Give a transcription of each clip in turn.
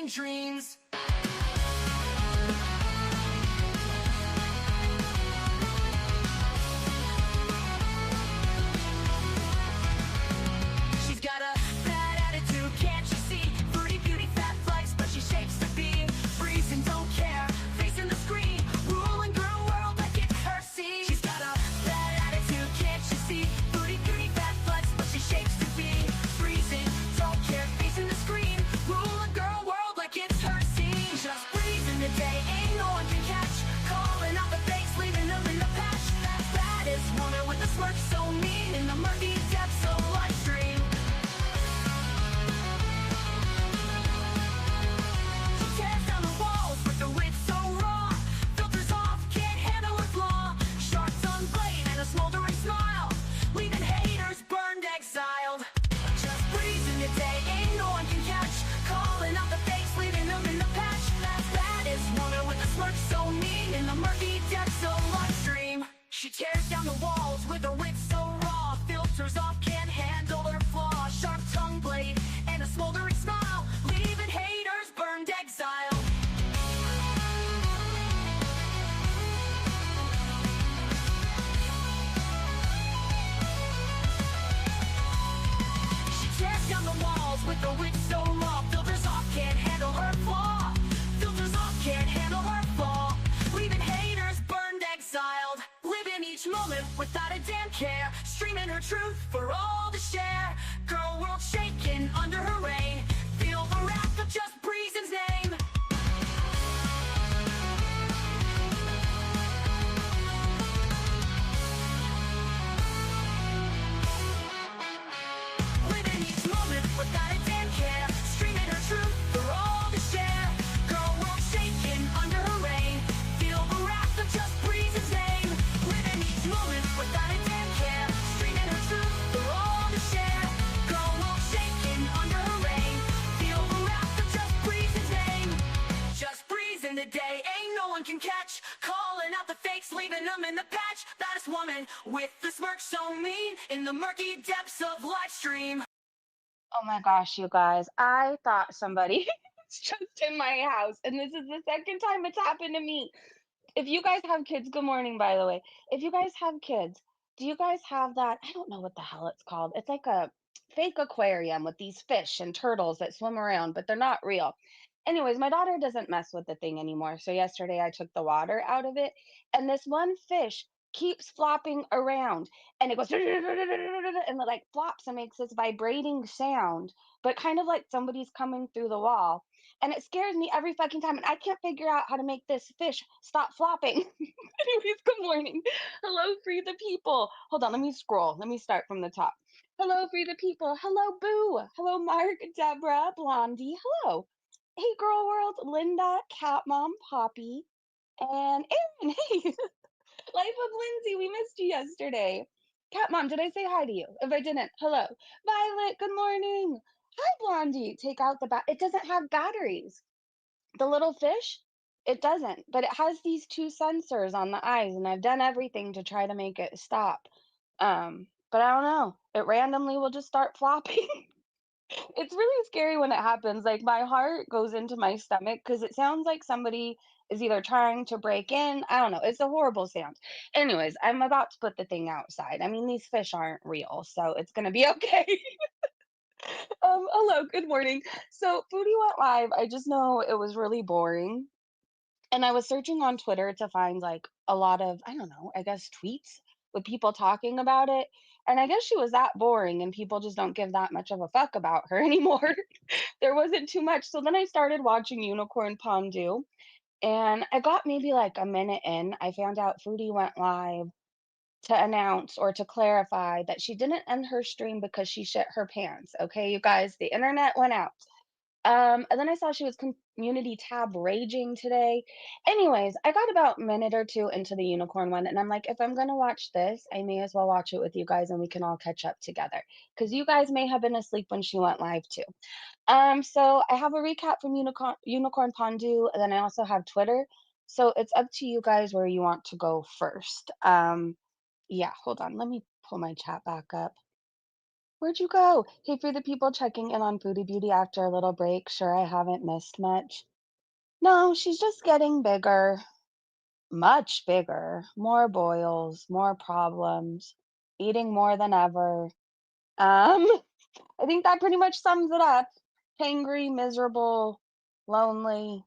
dreams. She's got a bad attitude, can't you see? Foodie Beauty, fat flex, but she shapes to be. Breeze and don't care, facing the screen. Ruling girl world like it's her scene. She's got a bad attitude, can't you see? Foodie Beauty, fat flex, but she shapes to be. Breezing, don't care, facing the screen. Ruling girl world like it's her scene. Just breezing the day, ain't no one can catch. Calling out the fakes, leaving them in the patch. That baddest woman with a smirk so mean in the murky depths of LIVESTREAM. She tears down the walls with the wit so raw. Filters off, can't handle her flaw. Sharp tongue blade and a smoldering smile, leaving haters burned, exiled. Just breezing the day, ain't no one can catch. Calling out the fakes, leaving them in the patch. That baddest woman with a smirk so mean in the murky depths of LIVESTREAM. She tears down the walls with her wit so raw. Filters off, can't handle her flaw. Sharp tongue blade and a smoldering smile, leaving haters burned, exiled. She tears down the walls with her wit so raw. Filters off, can't handle her flaw. Filters off, can't handle her flaw, leaving haters burned, exiled. Living each moment without a damn care. Streaming her truth for all to share. Girl world shaking under her reign. Feel the wrath of just Breezen's name. Living each moment without a damn care. Streaming her truth for all to share. Girl world shaking under her reign. Feel the wrath of just Breezen's name. Living each moment without a damn care. Streaming her truth for all to share. Girl world shaking under her reign. Feel the wrath of just Breezen's name. Just breezing the day, ain't no one can catch. Calling out the fakes, leaving them in the patch. That is woman with the smirk so mean in the murky depths of LIVESTREAM. Oh my gosh, you guys, I thought somebody was just in my house, and this is the second time it's happened to me. If you guys have kids, good morning, by the way. If you guys have kids, do you guys have that? I don't know what the hell it's called. It's like a fake aquarium with these fish and turtles that swim around, but they're not real. Anyways, my daughter doesn't mess with the thing anymore. So yesterday I took the water out of it, and this one fish keeps flopping around, and it goes and it like flops and makes this vibrating sound, but kind of like somebody's coming through the wall. And it scares me every fucking time, and I can't figure out how to make this fish stop flopping. Anyways, good morning. Hello, Free the People. Hold on, let me scroll. Let me start from the top. Hello, Free the People. Hello, Boo. Hello, Mark, Deborah, Blondie. Hello. Hey, Girl World, Linda, Cat Mom, Poppy, and Aaron. Hey, Life of Lindsay. We missed you yesterday. Cat Mom, did I say hi to you? If I didn't, hello. Violet, good morning. Hi, Blondie. Take out the it doesn't have batteries. The little fish, it doesn't, but it has these two sensors on the eyes, and I've done everything to try to make it stop. But I don't know. It randomly will just start flopping. It's really scary when it happens. Like my heart goes into my stomach because it sounds like somebody is either trying to break in. I don't know. It's a horrible sound. Anyways, I'm about to put the thing outside. I mean, these fish aren't real, so it's gonna be okay. Hello, good morning. So Foodie went live. I just know it was really boring. And I was searching on Twitter to find like a lot of, I don't know, I guess tweets with people talking about it. And I guess she was that boring and people just don't give that much of a fuck about her anymore. There wasn't too much. So then I started watching Unicorn Pondue, and I got maybe like a minute in. I found out Foodie went live to announce or to clarify that she didn't end her stream because she shit her pants. Okay, you guys, the internet went out. And then I saw she was community tab raging today. Anyways, I got about a minute or two into the unicorn one, and I'm like, if I'm gonna watch this, I may as well watch it with you guys and we can all catch up together. Because you guys may have been asleep when she went live too. So I have a recap from Unicorn Pondue, and then I also have Twitter. So it's up to you guys where you want to go first. Yeah, hold on. Let me pull my chat back up. Where'd you go? Hey, for the people checking in on Foodie Beauty after a little break, sure I haven't missed much. No, she's just getting bigger, much bigger, more boils, more problems, eating more than ever. I think that pretty much sums it up. Hangry, miserable, lonely.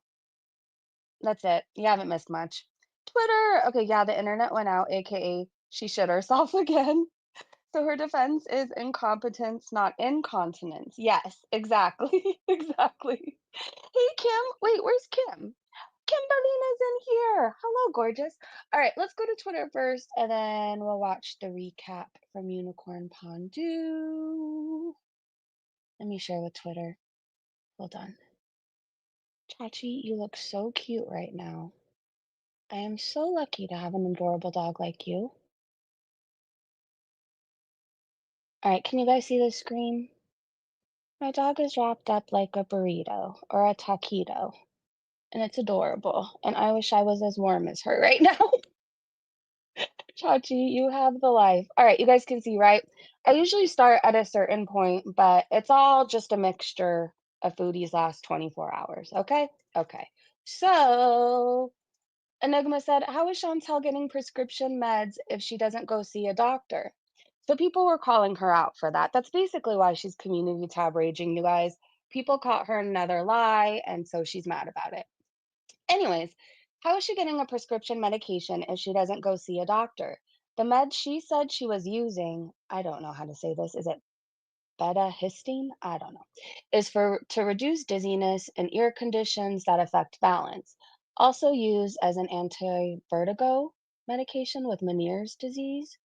That's it. You haven't missed much. Twitter. Okay, yeah, the internet went out, aka she shit herself again. So her defense is incompetence, not incontinence. Yes, exactly. Exactly. Hey, Kim. Wait, where's Kim? Kimberlina's in here. Hello, gorgeous. All right, let's go to Twitter first, and then we'll watch the recap from Unicorn Pondue. Let me share with Twitter. Hold on. Chachi, you look so cute right now. I am so lucky to have an adorable dog like you. All right, can you guys see the screen? My dog is wrapped up like a burrito or a taquito, and it's adorable. And I wish I was as warm as her right now. Chachi, you have the life. All right, you guys can see, right? I usually start at a certain point, but it's all just a mixture of foodies last 24 hours. Okay? Okay. So, Enigma said, how is Chantel getting prescription meds if she doesn't go see a doctor? So people were calling her out for that. That's basically why she's community tab raging, you guys. People caught her in another lie, and so she's mad about it. Anyways, how is she getting a prescription medication if she doesn't go see a doctor? The med she said she was using, I don't know how to say this. Is it beta histine? I don't know. Is for to reduce dizziness and ear conditions that affect balance. Also used as an anti-vertigo medication with Meniere's disease.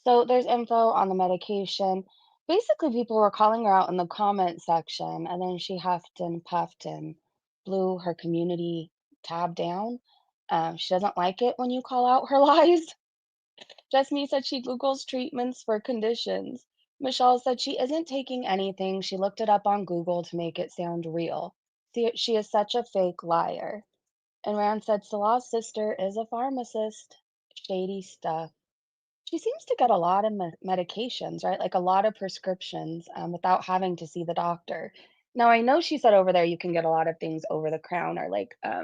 So there's info on the medication. Basically, people were calling her out in the comment section, and then she huffed and puffed and blew her community tab down. She doesn't like it when you call out her lies. Jessme said she Googles treatments for conditions. Michelle said she isn't taking anything. She looked it up on Google to make it sound real. See, she is such a fake liar. And Rand said Salah's sister is a pharmacist. Shady stuff. She seems to get a lot of medications, right? Like a lot of prescriptions without having to see the doctor. Now, I know she said over there you can get a lot of things over the counter, like I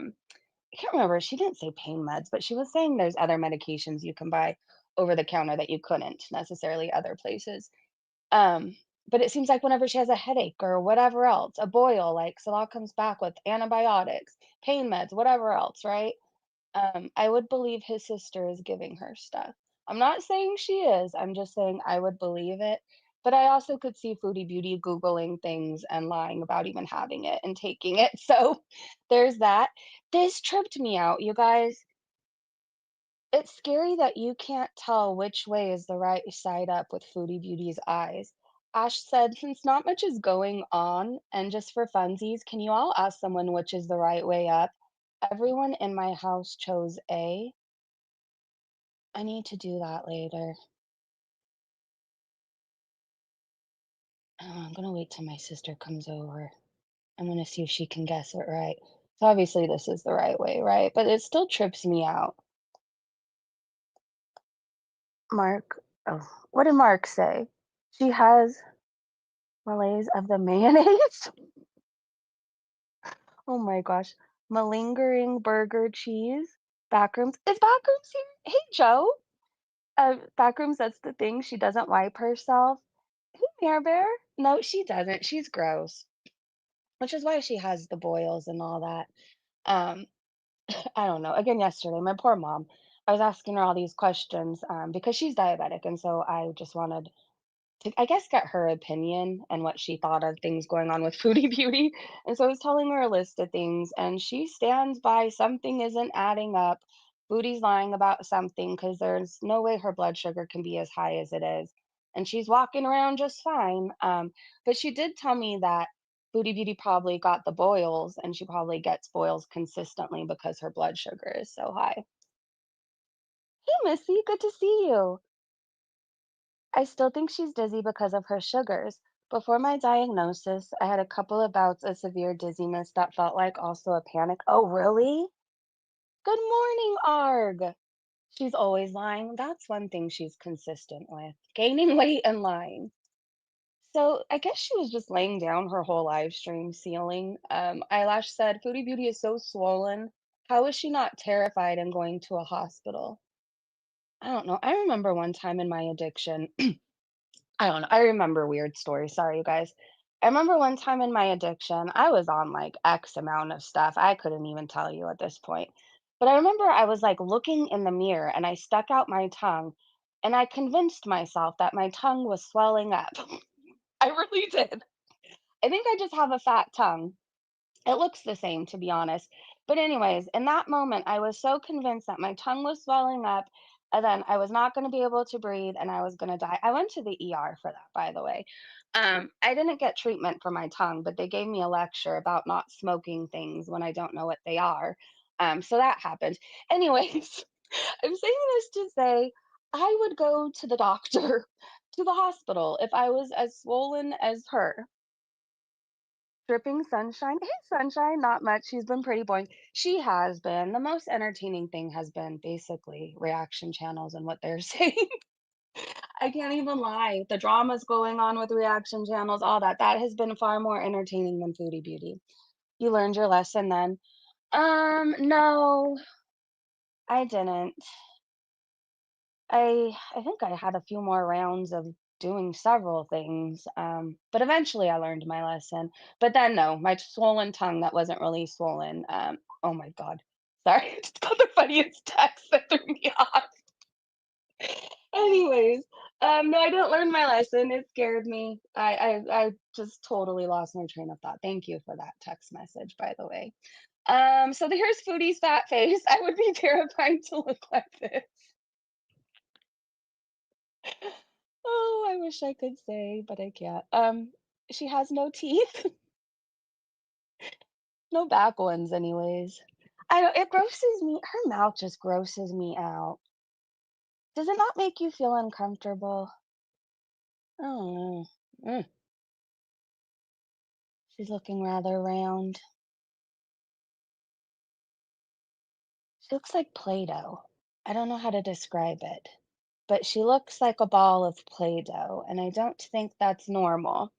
can't remember. She didn't say pain meds, but she was saying there's other medications you can buy over the counter that you couldn't necessarily other places. Um, but it seems like whenever she has a headache or whatever else, a boil, like Salah comes back with antibiotics, pain meds, whatever else, right? I would believe his sister is giving her stuff. I'm not saying she is, I'm just saying I would believe it. But I also could see Foodie Beauty Googling things and lying about even having it and taking it. So there's that. This tripped me out, you guys. It's scary that you can't tell which way is the right side up with Foodie Beauty's eyes. Ash said, since not much is going on, and just for funsies, can you all ask someone which is the right way up? Everyone in my house chose A. I need to do that later. I'm gonna wait till my sister comes over. I'm gonna see if she can guess it right. So obviously this is the right way, right? But it still trips me out. Mark, oh, what did Mark say? She has malaise of the mayonnaise. Oh my gosh. Malingering burger cheese. Backrooms. Is Backrooms here? Hey, Joe. Backrooms, that's the thing. She doesn't wipe herself. Hey, Mare Bear. No, she doesn't. She's gross, which is why she has the boils and all that. Um, I don't know. Again, yesterday, my poor mom, I was asking her all these questions because she's diabetic. And so I just wanted to, I guess, get her opinion and what she thought of things going on with Foodie Beauty. And so I was telling her a list of things, and she stands by something isn't adding up. Foodie's lying about something because there's no way her blood sugar can be as high as it is. And she's walking around just fine. But she did tell me that Foodie Beauty probably got the boils, and she probably gets boils consistently because her blood sugar is so high. Hey, Missy, good to see you. I still think she's dizzy because of her sugars. Before my diagnosis, I had a couple of bouts of severe dizziness that felt like also a panic. Oh, really? Good morning, Arg. She's always lying. That's one thing she's consistent with gaining weight and lying. So I guess she was just laying down her whole live stream ceiling. Eyelash said, Foodie Beauty is so swollen. How is she not terrified and going to a hospital? I don't know. I remember one time in my addiction, I don't know. I remember weird stories. Sorry, you guys. I remember one time in my addiction, I was on like X amount of stuff. I couldn't even tell you at this point. But I remember I was like looking in the mirror and I stuck out my tongue and I convinced myself that my tongue was swelling up. I really did. I think I just have a fat tongue. It looks the same, to be honest. But anyways, in that moment, I was so convinced that my tongue was swelling up, and then I was not gonna be able to breathe, and I was gonna die. I went to the ER for that, by the way. I didn't get treatment for my tongue, but they gave me a lecture about not smoking things when I don't know what they are. So that happened. Anyways, I'm saying this to say I would go to the doctor, to the hospital, if I was as swollen as her. Dripping Sunshine? Hey, Sunshine, not much. She's been pretty boring. She has been. The most entertaining thing has been basically reaction channels and what they're saying. I can't even lie. The dramas going on with reaction channels, all that, that has been far more entertaining than Foodie Beauty. You learned your lesson then. No, I didn't. I think I had a few more rounds of doing several things, but eventually I learned my lesson. But then no, my swollen tongue that wasn't really swollen. Oh my god, sorry, I just got the funniest text that threw me off. Anyways, no, I didn't learn my lesson. It scared me. I just totally lost my train of thought. Thank you for that text message, by the way. So here's Foodie's fat face. I would be terrified to look like this. Oh, I wish I could say, but I can't. She has no teeth, no back ones anyways. I don't it grosses me her mouth just grosses me out. Does it not make you feel uncomfortable? I don't know. Mm, she's looking rather round. She looks like Play-Doh. I don't know how to describe it, but she looks like a ball of Play-Doh, and I don't think that's normal.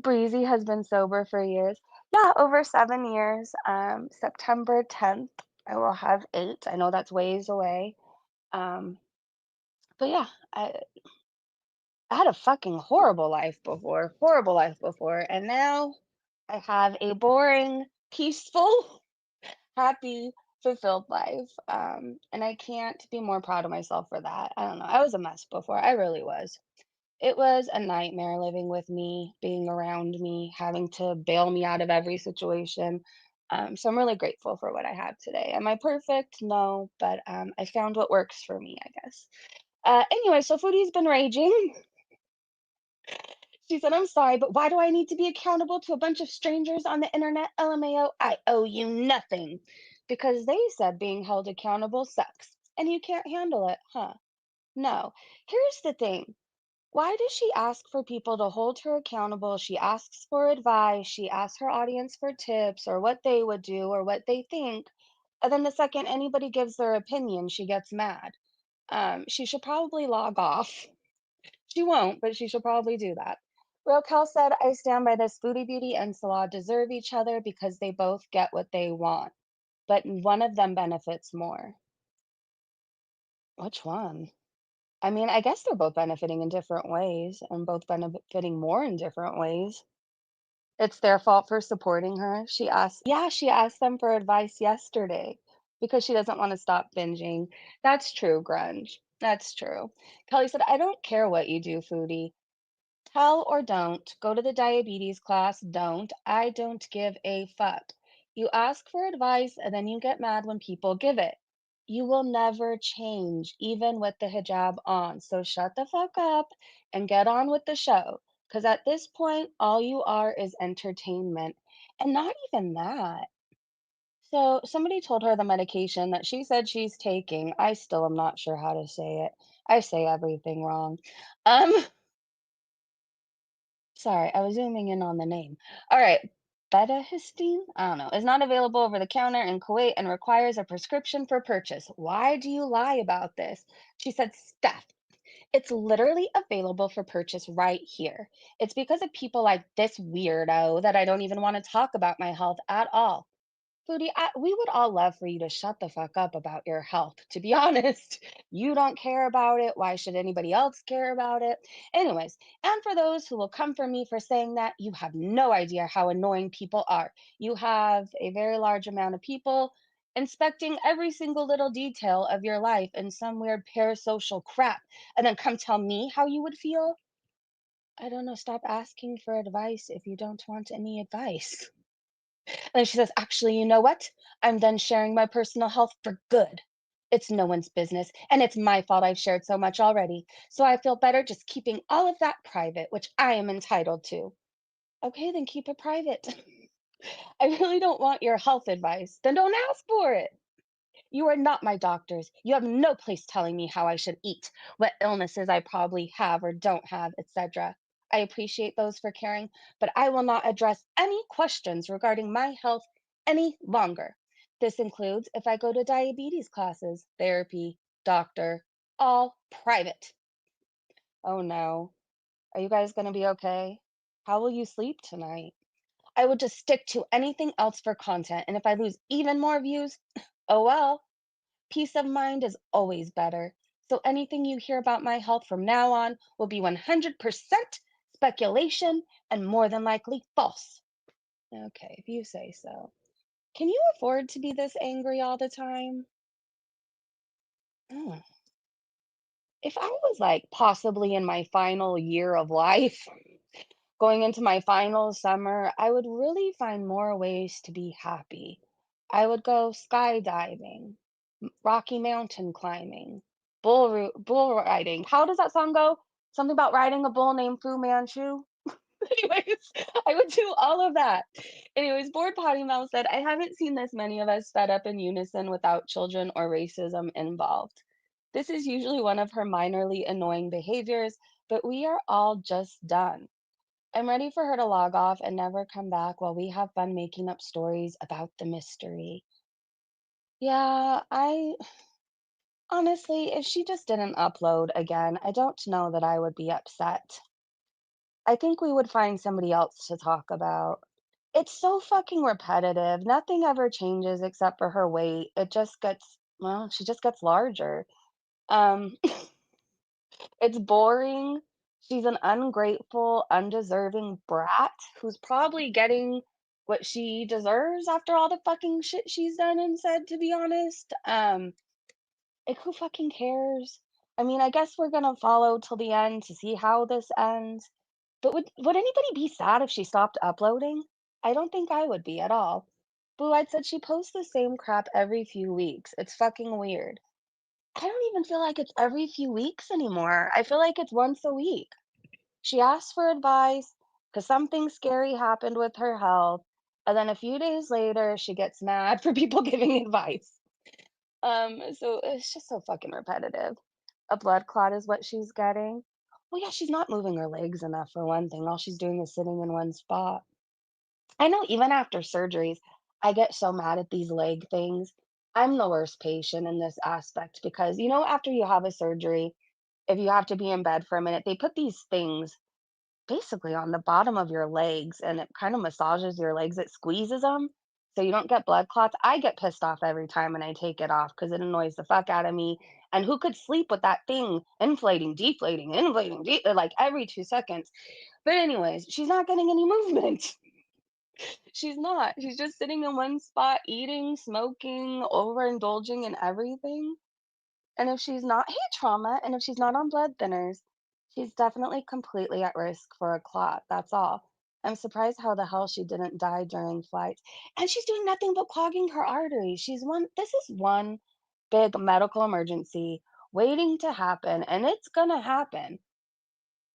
Breezy has been sober for years. Yeah, over 7 years. September 10th, I will have 8. I know that's ways away. Um, but yeah, I had a fucking horrible life before, and now I have a boring, peaceful, happy, fulfilled life. And I can't be more proud of myself for that. I don't know. I was a mess before. I really was. It was a nightmare living with me, being around me, having to bail me out of every situation. So I'm really grateful for what I have today. Am I perfect? No, but I found what works for me, I guess. Anyway, so Foodie's been raging. She said, I'm sorry, but why do I need to be accountable to a bunch of strangers on the internet? LMAO, I owe you nothing. Because they said being held accountable sucks. And you can't handle it, huh? No. Here's the thing. Why does she ask for people to hold her accountable? She asks for advice. She asks her audience for tips or what they would do or what they think. And then the second anybody gives their opinion, she gets mad. She should probably log off. She won't, but she should probably do that. Raquel said, I stand by this. Foodie Beauty and Salah deserve each other because they both get what they want, but one of them benefits more. Which one? I mean, I guess they're both benefiting in different ways and both benefiting more in different ways. It's their fault for supporting her. She asked them for advice yesterday because she doesn't want to stop binging. That's true, Grunge. That's true. Kelly said, I don't care what you do, Foodie. Tell or don't. Go to the diabetes class. Don't. I don't give a fuck. You ask for advice and then you get mad when people give it. You will never change, even with the hijab on. So shut the fuck up and get on with the show. Because at this point, all you are is entertainment. And not even that. So somebody told her the medication that she said she's taking. I still am not sure how to say it. I say everything wrong. Um, Sorry, I was zooming in on the name. All right. Betahistine, I don't know, is not available over the counter in Kuwait and requires a prescription for purchase. Why do you lie about this? She said, Steph, It's literally available for purchase right here. It's because of people like this weirdo that I don't even want to talk about my health at all. Foodie, we would all love for you to shut the fuck up about your health. To be honest, you don't care about it. Why should anybody else care about it? Anyways, and for those who will come for me for saying that, you have no idea how annoying people are. You have a very large amount of people inspecting every single little detail of your life in some weird parasocial crap, and then come tell me how you would feel? I don't know. Stop asking for advice if you don't want any advice. And she says, "Actually, you know what? I'm done sharing my personal health for good. It's no one's business, and it's my fault I've shared so much already. So I feel better just keeping all of that private, which I am entitled to." Okay, then keep it private. I really don't want your health advice. Then don't ask for it. You are not my doctors. You have no place telling me how I should eat, what illnesses I probably have or don't have, etc. I appreciate those for caring, but I will not address any questions regarding my health any longer. This includes if I go to diabetes classes, therapy, doctor, all private. Oh no. Are you guys going to be okay? How will you sleep tonight? I would just stick to anything else for content, and if I lose even more views, oh well. Peace of mind is always better. So anything you hear about my health from now on will be 100% speculation and more than likely false. Okay, if you say so. Can you afford to be this angry all the time? Mm. If I was like possibly in my final year of life, going into my final summer, I would really find more ways to be happy. I would go skydiving, Rocky Mountain climbing, bull riding. How does that song go? Something about riding a bull named Fu Manchu? Anyways, I would do all of that. Anyways, Board Potty Mouth said, "I haven't seen this many of us fed up in unison without children or racism involved. This is usually one of her minorly annoying behaviors, but we are all just done. I'm ready for her to log off and never come back while we have fun making up stories about the mystery." Yeah, I honestly, if she just didn't upload again, I don't know that I would be upset. I think we would find somebody else to talk about. It's so fucking repetitive. Nothing ever changes except for her weight. It just gets, well, she just gets larger. Um, it's boring. She's an ungrateful, undeserving brat who's probably getting what she deserves after all the fucking shit she's done and said, to be honest. Like, who fucking cares? I mean, I guess we're gonna follow till the end to see how this ends. But would anybody be sad if she stopped uploading? I don't think I would be at all. Blue Eyed said she posts the same crap every few weeks. It's fucking weird. I don't even feel like it's every few weeks anymore. I feel like it's once a week. She asked for advice because something scary happened with her health. And then a few days later, she gets mad for people giving advice. So it's just so fucking repetitive. A blood clot is what she's getting. Well, yeah, she's not moving her legs enough for one thing. All she's doing is sitting in one spot. I know even after surgeries, I get so mad at these leg things. I'm the worst patient in this aspect because, after you have a surgery, if you have to be in bed for a minute, they put these things basically on the bottom of your legs and it kind of massages your legs. It squeezes them so you don't get blood clots. I get pissed off every time when I take it off because it annoys the fuck out of me. And who could sleep with that thing inflating, deflating, inflating, like every 2 seconds? But, anyways, she's not getting any movement. She's not. She's just sitting in one spot, eating, smoking, overindulging in everything. And if she's not, hey, trauma, and if she's not on blood thinners, she's definitely completely at risk for a clot. That's all. I'm surprised how the hell she didn't die during flights. And she's doing nothing but clogging her arteries. This is one big medical emergency waiting to happen, and it's gonna happen.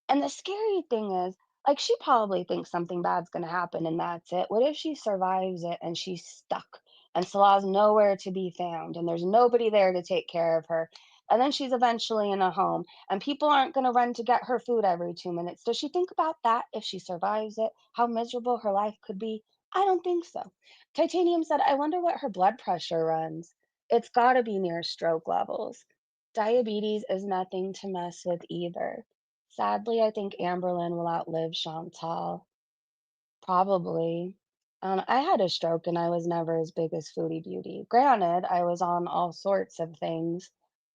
And the scary thing is, like, she probably thinks something bad's gonna happen and that's it. What if she survives it and she's stuck and Salah's nowhere to be found and there's nobody there to take care of her? And then she's eventually in a home and people aren't gonna run to get her food every 2 minutes. Does she think about that if she survives it? How miserable her life could be? I don't think so. Titanium said, "I wonder what her blood pressure runs. It's gotta be near stroke levels." Diabetes is nothing to mess with either. Sadly, I think Amberlyn will outlive Chantal. Probably. I had a stroke and I was never as big as Foodie Beauty. Granted, I was on all sorts of things,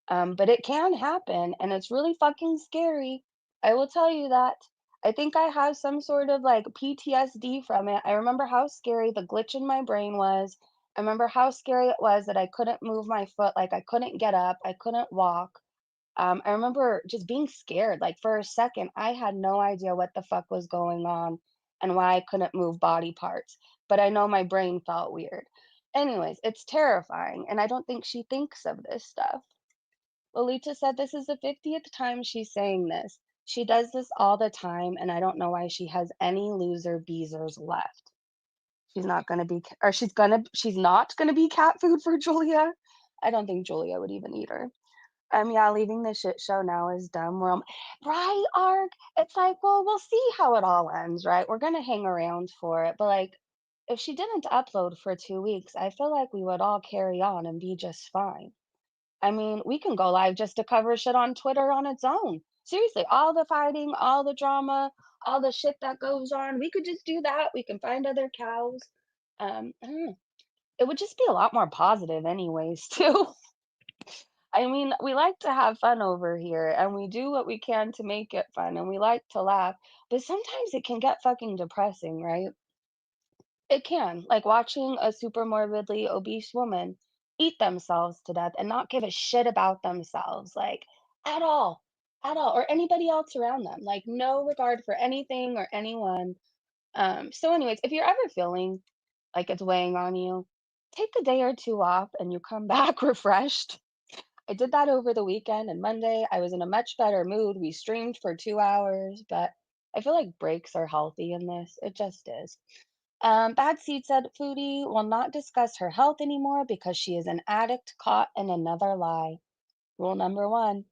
but it can happen and it's really fucking scary. I will tell you that. I think I have some sort of like PTSD from it. I remember how scary the glitch in my brain was. I remember how scary it was that I couldn't move my foot, like I couldn't get up, I couldn't walk. I remember just being scared. Like for a second, I had no idea what the fuck was going on and why I couldn't move body parts. But I know my brain felt weird. Anyways, it's terrifying. And I don't think she thinks of this stuff. Lolita said this is the 50th time she's saying this. She does this all the time, and I don't know why she has any loser beezers left. She's not gonna be, or she's not gonna be cat food for Julia. I don't think Julia would even eat her. Yeah, leaving the shit show now is dumb. Right, Arg? It's like, well, we'll see how it all ends, right? We're gonna hang around for it. But like, if she didn't upload for 2 weeks, I feel like we would all carry on and be just fine. I mean, we can go live just to cover shit on Twitter on its own. Seriously, all the fighting, all the drama, all the shit that goes on, we could just do that. We can find other cows. I don't know. It would just be a lot more positive anyways, too. I mean, we like to have fun over here and we do what we can to make it fun and we like to laugh, but sometimes it can get fucking depressing, right? It can, like watching a super morbidly obese woman eat themselves to death and not give a shit about themselves, like at all, at all, or anybody else around them, like no regard for anything or anyone. So, anyways, if you're ever feeling like it's weighing on you, take a day or two off and you come back refreshed. I did that over the weekend and Monday. I was in a much better mood. We streamed for 2 hours, but I feel like breaks are healthy in this. It just is. Bad Seed said Foodie will not discuss her health anymore because she is an addict caught in another lie. Rule number one,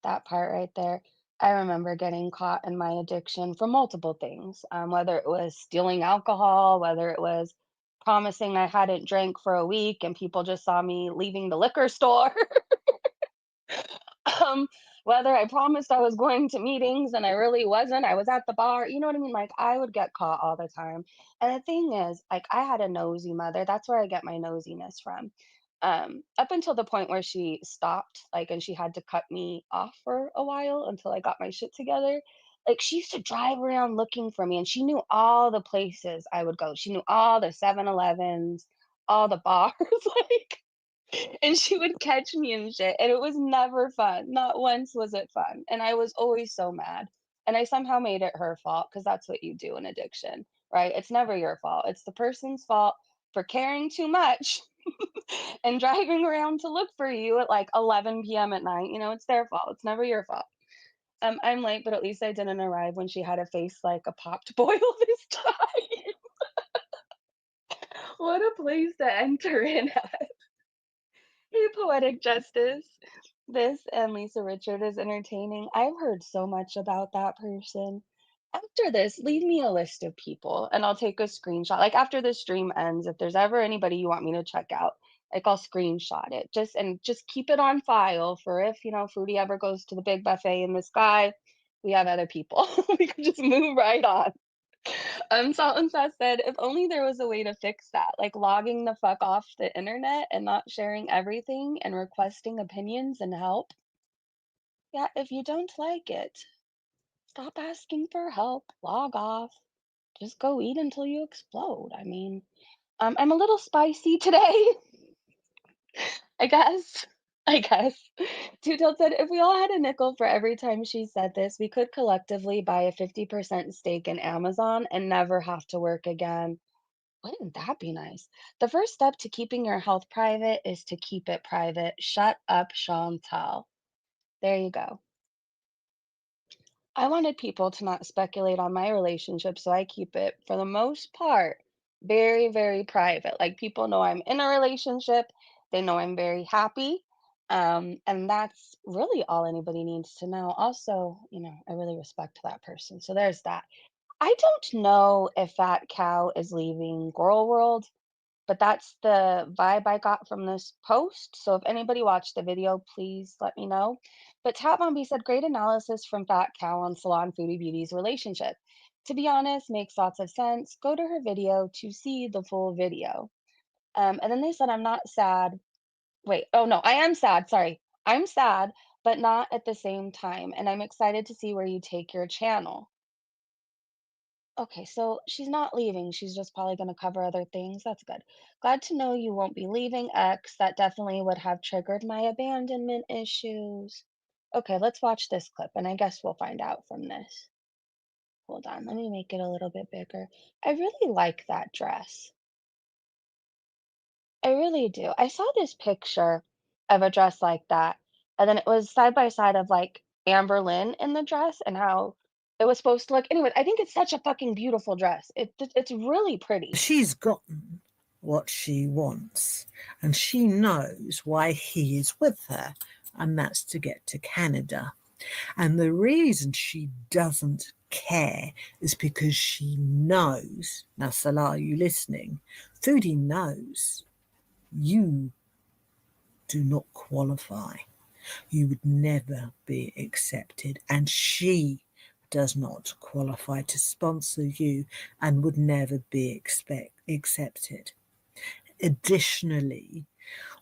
that part right there. I remember getting caught in my addiction for multiple things, whether it was stealing alcohol, whether it was promising I hadn't drank for a week and people just saw me leaving the liquor store. um, Whether I promised I was going to meetings and I really wasn't, I was at the bar, you know what I mean? Like I would get caught all the time. And the thing is, like I had a nosy mother. That's where I get my nosiness from. Up until the point where she stopped, like, and she had to cut me off for a while until I got my shit together. Like she used to drive around looking for me and she knew all the places I would go. She knew all the 7-Elevens, all the bars, like and she would catch me and shit, and it was never fun. Not once was it fun, and I was always so mad. And I somehow made it her fault because that's what you do in addiction, right? It's never your fault. It's the person's fault for caring too much and driving around to look for you at like 11 p.m. at night. You know, it's their fault. It's never your fault. I'm late, but at least I didn't arrive when she had a face like a popped boil this time. What a place to enter in at. Hey, Poetic Justice. This and Lisa Richard is entertaining. I've heard so much about that person. After this, leave me a list of people and I'll take a screenshot. Like after the stream ends, if there's ever anybody you want me to check out, like I'll screenshot it. Just keep it on file for if, Foodie ever goes to the big buffet in the sky, we have other people. We can just move right on. Salt and Sauce said, if only there was a way to fix that, like logging the fuck off the internet and not sharing everything and requesting opinions and help. Yeah, if you don't like it, stop asking for help, log off, just go eat until you explode. I mean, I'm a little spicy today, I guess. I guess. Two Told said, if we all had a nickel for every time she said this, we could collectively buy a 50% stake in Amazon and never have to work again. Wouldn't that be nice? The first step to keeping your health private is to keep it private. Shut up, Chantal. There you go. I wanted people to not speculate on my relationship, so I keep it, for the most part, very, very private. Like people know I'm in a relationship, they know I'm very happy. And that's really all anybody needs to know. Also, I really respect that person. So there's that. I don't know if that cow is leaving Girl World, but that's the vibe I got from this post. So if anybody watched the video, please let me know. But Tap Mommy said, great analysis from Fat Cow on Salah and Foodie Beauty's relationship. To be honest, makes lots of sense. Go to her video to see the full video. And then they said, I'm not sad. Wait, oh no, I am sad. Sorry. I'm sad, but not at the same time. And I'm excited to see where you take your channel. Okay, so she's not leaving. She's just probably going to cover other things. That's good. Glad to know you won't be leaving X. That definitely would have triggered my abandonment issues. Okay, let's watch this clip, and I guess we'll find out from this. Hold on, let me make it a little bit bigger. I really like that dress. I really do. I saw this picture of a dress like that, and then it was side by side of like Amber Lynn in the dress and how it was supposed to look. Anyway, I think it's such a fucking beautiful dress. It's really pretty. She's gotten what she wants, and she knows why he is with her, and that's to get to Canada. And the reason she doesn't care is because she knows. Now, Salah, are you listening? Foodie knows you do not qualify. You would never be accepted, and she does not qualify to sponsor you and would never be accepted. Additionally,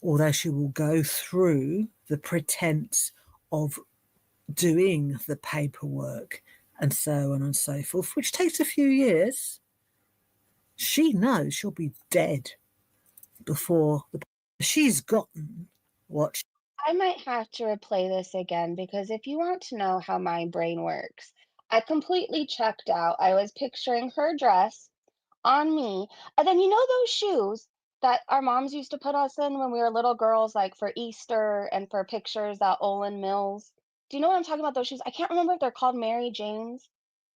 although she will go through the pretense of doing the paperwork and so on and so forth, which takes a few years, she knows she'll be dead before she's gotten what I might have to replay this again because if you want to know how my brain works, I completely checked out. I was picturing her dress on me, and then you know those shoes that our moms used to put us in when we were little girls, like for Easter and for pictures at Olin Mills? Do you know what I'm talking about? Those shoes? I can't remember if they're called Mary Janes.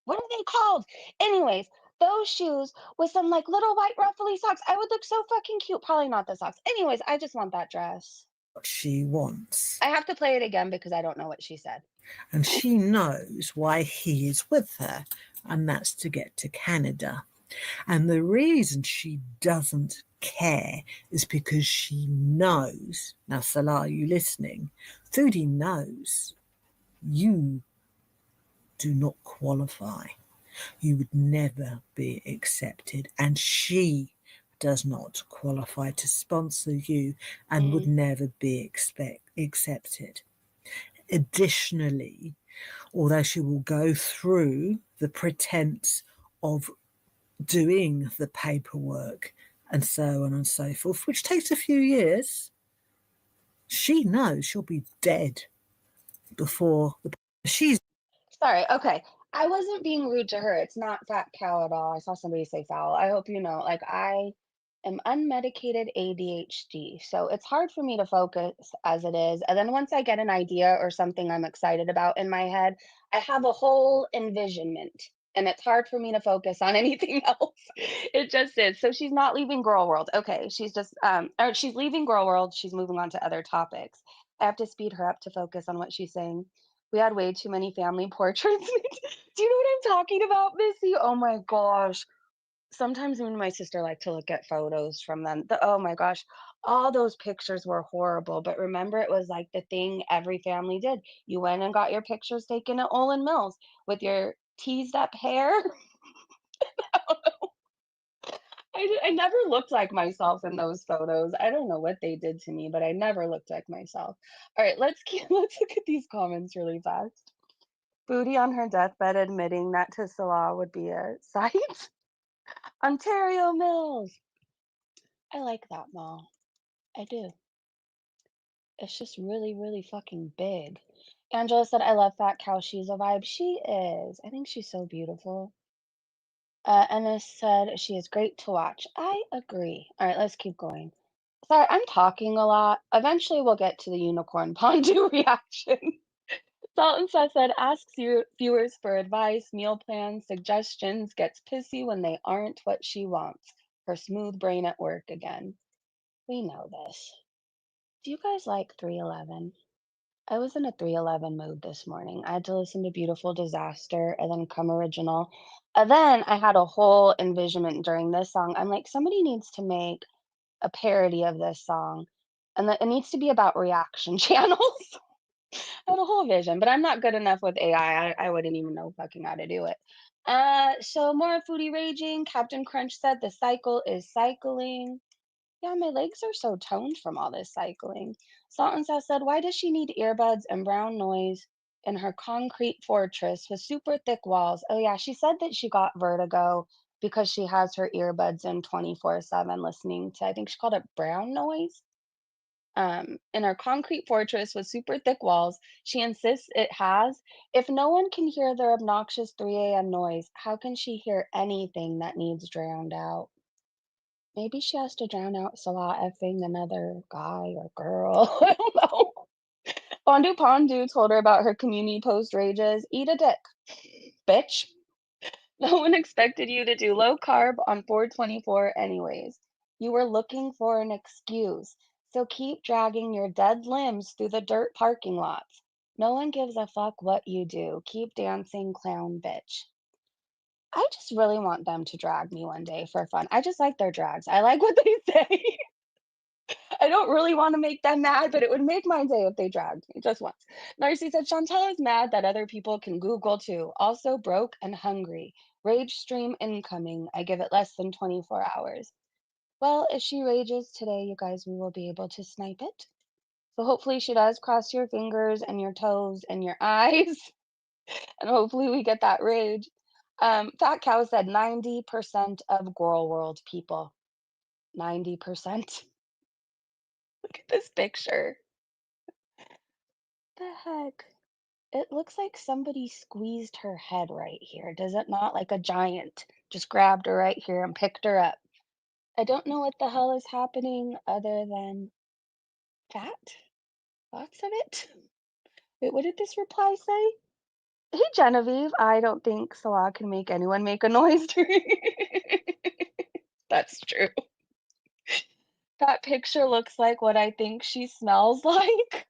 What are they called? Anyways, those shoes with some like little white ruffly socks. I would look so fucking cute. Probably not the socks. Anyways, I just want that dress. she wants. I have to play it again because I don't know what she said. And she knows why he is with her, and that's to get to Canada. And the reason she doesn't care is because she knows. Now, Salah, are you listening? Foodie knows you do not qualify. You would never be accepted, and she does not qualify to sponsor you and would never be accepted. Additionally, although she will go through the pretense of doing the paperwork and so on and so forth, which takes a few years, she knows she'll be dead before she's. Sorry, okay. I wasn't being rude to her. It's not fat cow at all. I saw somebody say foul. I hope you know, like I am unmedicated ADHD. So it's hard for me to focus as it is. And then once I get an idea or something I'm excited about in my head, I have a whole envisionment. And it's hard for me to focus on anything else. It just is. So she's not leaving Girl World. Okay. She's just or she's leaving Girl World. She's moving on to other topics. I have to speed her up to focus on what she's saying. We had way too many family portraits. Do you know what I'm talking about, Missy? Oh my gosh. Sometimes me and my sister like to look at photos from them. Oh my gosh. All those pictures were horrible. But remember, it was like the thing every family did. You went and got your pictures taken at Olin Mills with your teased up hair. I never looked like myself in those photos. I don't know what they did to me, but I never looked like myself. All right, let's look at these comments really fast. Booty on her deathbed admitting that to Salah would be a sight. Ontario Mills. I like that mall. I do. It's just really, really fucking big. Angela said, I love Fat Cow. She's a vibe. She is. I think she's so beautiful. Ennis said, she is great to watch. I agree. All right, let's keep going. Sorry, I'm talking a lot. Eventually, we'll get to the unicorn Pondue reaction. Salt and Seth said, asks viewers for advice, meal plans, suggestions, gets pissy when they aren't what she wants. Her smooth brain at work again. We know this. Do you guys like 311? I was in a 311 mood this morning. I had to listen to Beautiful Disaster and then Come Original. And then I had a whole envisionment during this song. I'm like, somebody needs to make a parody of this song, and that it needs to be about reaction channels. I had a whole vision, but I'm not good enough with AI. I wouldn't even know fucking how to do it. So more foodie raging. Captain Crunch said the cycle is cycling. Yeah, my legs are so toned from all this cycling. Salt and South said, why does she need earbuds and brown noise in her concrete fortress with super thick walls? Oh yeah, she said that she got vertigo because she has her earbuds in 24/7 listening to, I think she called it brown noise. In our concrete fortress with super thick walls, she insists it has. If no one can hear their obnoxious 3 a.m. noise, how can she hear anything that needs drowned out? Maybe she has to drown out Salah effing another guy or girl. I don't know. Pondue told her about her community post rages. Eat a dick, bitch. No one expected you to do low carb on 424 anyways. You were looking for an excuse, so keep dragging your dead limbs through the dirt parking lots. No one gives a fuck what you do. Keep dancing, clown bitch. I just really want them to drag me one day for fun. I just like their drags. I like what they say. I don't really want to make them mad, but it would make my day if they dragged me just once. Narcy said, Chantal is mad that other people can Google too. Also broke and hungry. Rage stream incoming. I give it less than 24 hours. Well, if she rages today, you guys, we will be able to snipe it. So hopefully she does. Cross your fingers and your toes and your eyes. And hopefully we get that rage. Fat Cow said 90% of Girl World people. 90%. Look at this picture. The heck? It looks like somebody squeezed her head right here, does it not? Like a giant just grabbed her right here and picked her up. I don't know what the hell is happening other than fat. Lots of it. Wait, what did this reply say? Hey, Genevieve, I don't think Salah can make anyone make a noise. That's true. That picture looks like what I think she smells like.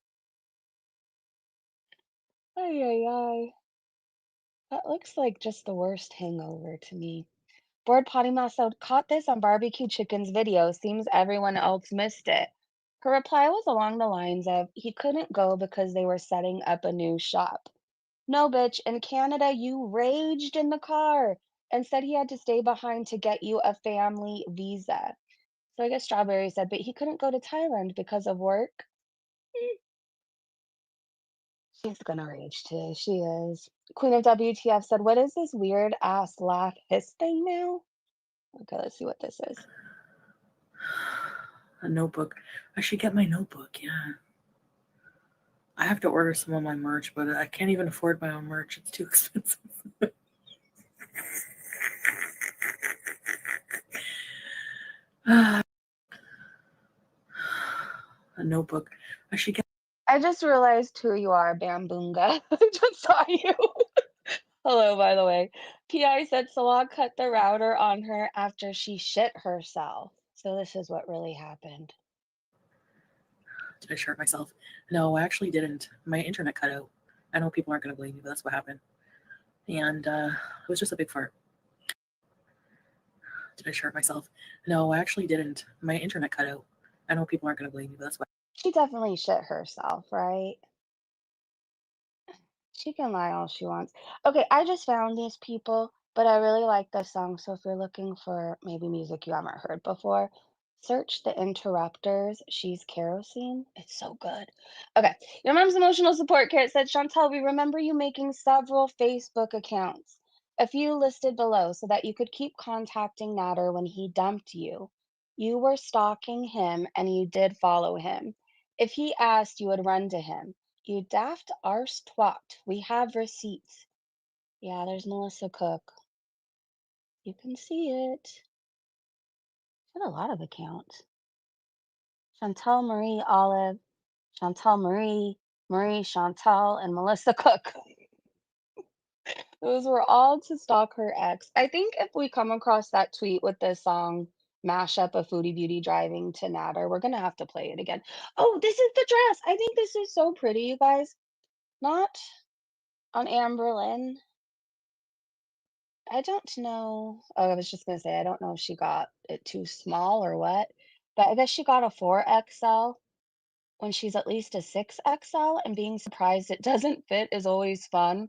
Ay, ay, ay. That looks like just the worst hangover to me. Board Potty Mouth said, caught this on Barbecue Chicken's video. Seems everyone else missed it. Her reply was along the lines of, he couldn't go because they were setting up a new shop. No, bitch, in Canada, you raged in the car and said he had to stay behind to get you a family visa. So I guess Strawberry said, but he couldn't go to Thailand because of work. Mm, she's gonna rage too. She is. Queen of WTF said, what is this weird ass laugh hiss thing now? Okay, let's see what this is. A notebook. I should get my notebook, yeah. I have to order some of my merch, but I can't even afford my own merch. It's too expensive. A notebook. I should get. I just realized who you are, Bambunga. I just saw you. Hello, by the way. PI said Salah cut the router on her after she shit herself. So this is what really happened. Did I shart myself? No, I actually didn't. My internet cut out. I know people aren't going to believe me, but that's what happened. And it was just a big fart. Did I shart myself? No, I actually didn't. My internet cut out. I know people aren't going to believe me, but that's what. She definitely shit herself, right? She can lie all she wants. Okay, I just found these people, but I really like this song. So if you're looking for maybe music you haven't heard before, search The Interrupters. She's Kerosene. It's so good. Okay, your mom's emotional support kit said, Chantal, we remember you making several Facebook accounts. A few listed below so that you could keep contacting Nader when he dumped you. You were stalking him and you did follow him. If he asked, you would run to him. You daft arse twat. We have receipts. Yeah, there's Melissa Cook. You can see it. She had a lot of accounts. Chantal Marie Olive, Chantal Marie, Marie Chantal, and Melissa Cook. Those were all to stalk her ex. I think if we come across that tweet with this song, mashup of Foodie Beauty driving to Nader, we're gonna have to play it again. Oh, this is the dress. I think this is so pretty, you guys. Not on Amberlynn. I don't know. Oh, I was just gonna say, I don't know if she got it too small or what, but I guess she got a 4XL when she's at least a 6XL, and being surprised it doesn't fit is always fun.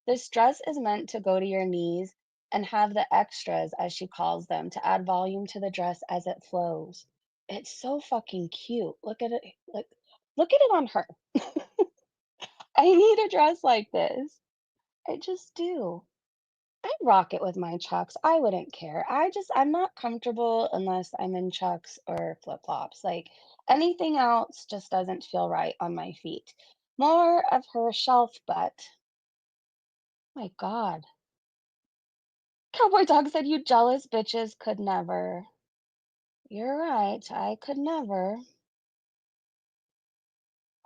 This dress is meant to go to your knees and have the extras, as she calls them, to add volume to the dress as it flows. It's so fucking cute. Look at it. Look at it on her. I need a dress like this. I just do. I rock it with my Chucks. I wouldn't care. I'm not comfortable unless I'm in Chucks or flip-flops. Like anything else just doesn't feel right on my feet. More of her shelf butt. My God. Cowboy Dog said you jealous bitches could never. You're right. I could never.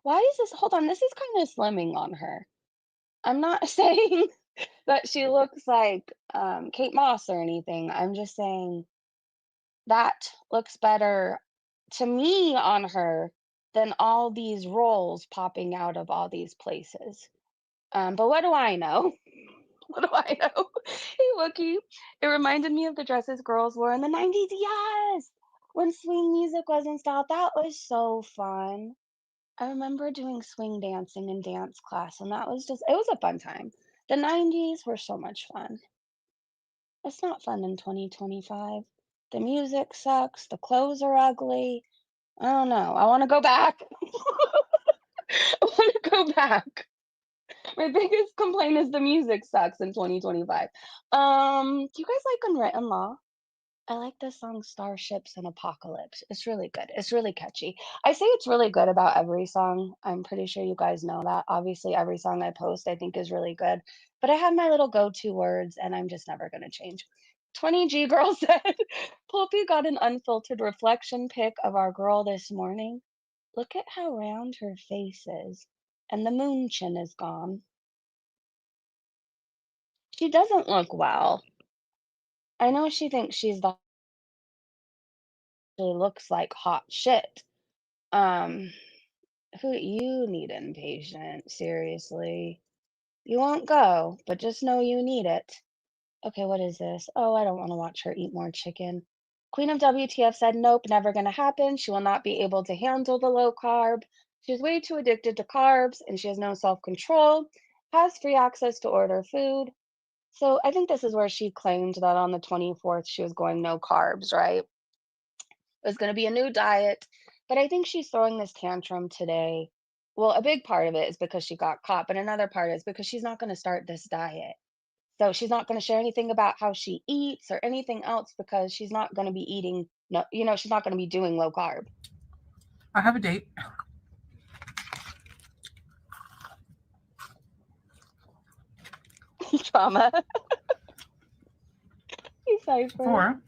Why is this? Hold on. This is kind of slimming on her. I'm not saying that she looks like Kate Moss or anything. I'm just saying that looks better to me on her than all these rolls popping out of all these places. But what do I know? What do I know? Hey, Wookie. It reminded me of the dresses girls wore in the 90s. Yes! When swing music was in style. That was so fun. I remember doing swing dancing in dance class, and it was a fun time. The 90s were so much fun. It's not fun in 2025. The music sucks, the clothes are ugly. I don't know. I wanna go back. I wanna go back. My biggest complaint is the music sucks in 2025. Do you guys like Unwritten Law? I like the song Starships and Apocalypse. It's really good. It's really catchy. I say it's really good about every song. I'm pretty sure you guys know that. Obviously, every song I post I think is really good. But I have my little go-to words and I'm just never gonna change. 20G girl said, Pulpy got an unfiltered reflection pic of our girl this morning. Look at how round her face is. And the moon chin is gone. She doesn't look well. I know she thinks she looks like hot shit. Um, who you need inpatient, seriously. You won't go, but just know you need it. Okay, what is this? Oh, I don't want to watch her eat more chicken. Queen of WTF said, nope, never gonna happen. She will not be able to handle the low carb. She's way too addicted to carbs and she has no self-control, has free access to order food. So I think this is where she claimed that on the 24th she was going no carbs, right? It was going to be a new diet. But I think she's throwing this tantrum today. Well, a big part of it is because she got caught, but another part is because she's not going to start this diet. So she's not going to share anything about how she eats or anything else because she's not going to be eating, no, she's not going to be doing low carb. I have a date. Trauma. Decipher.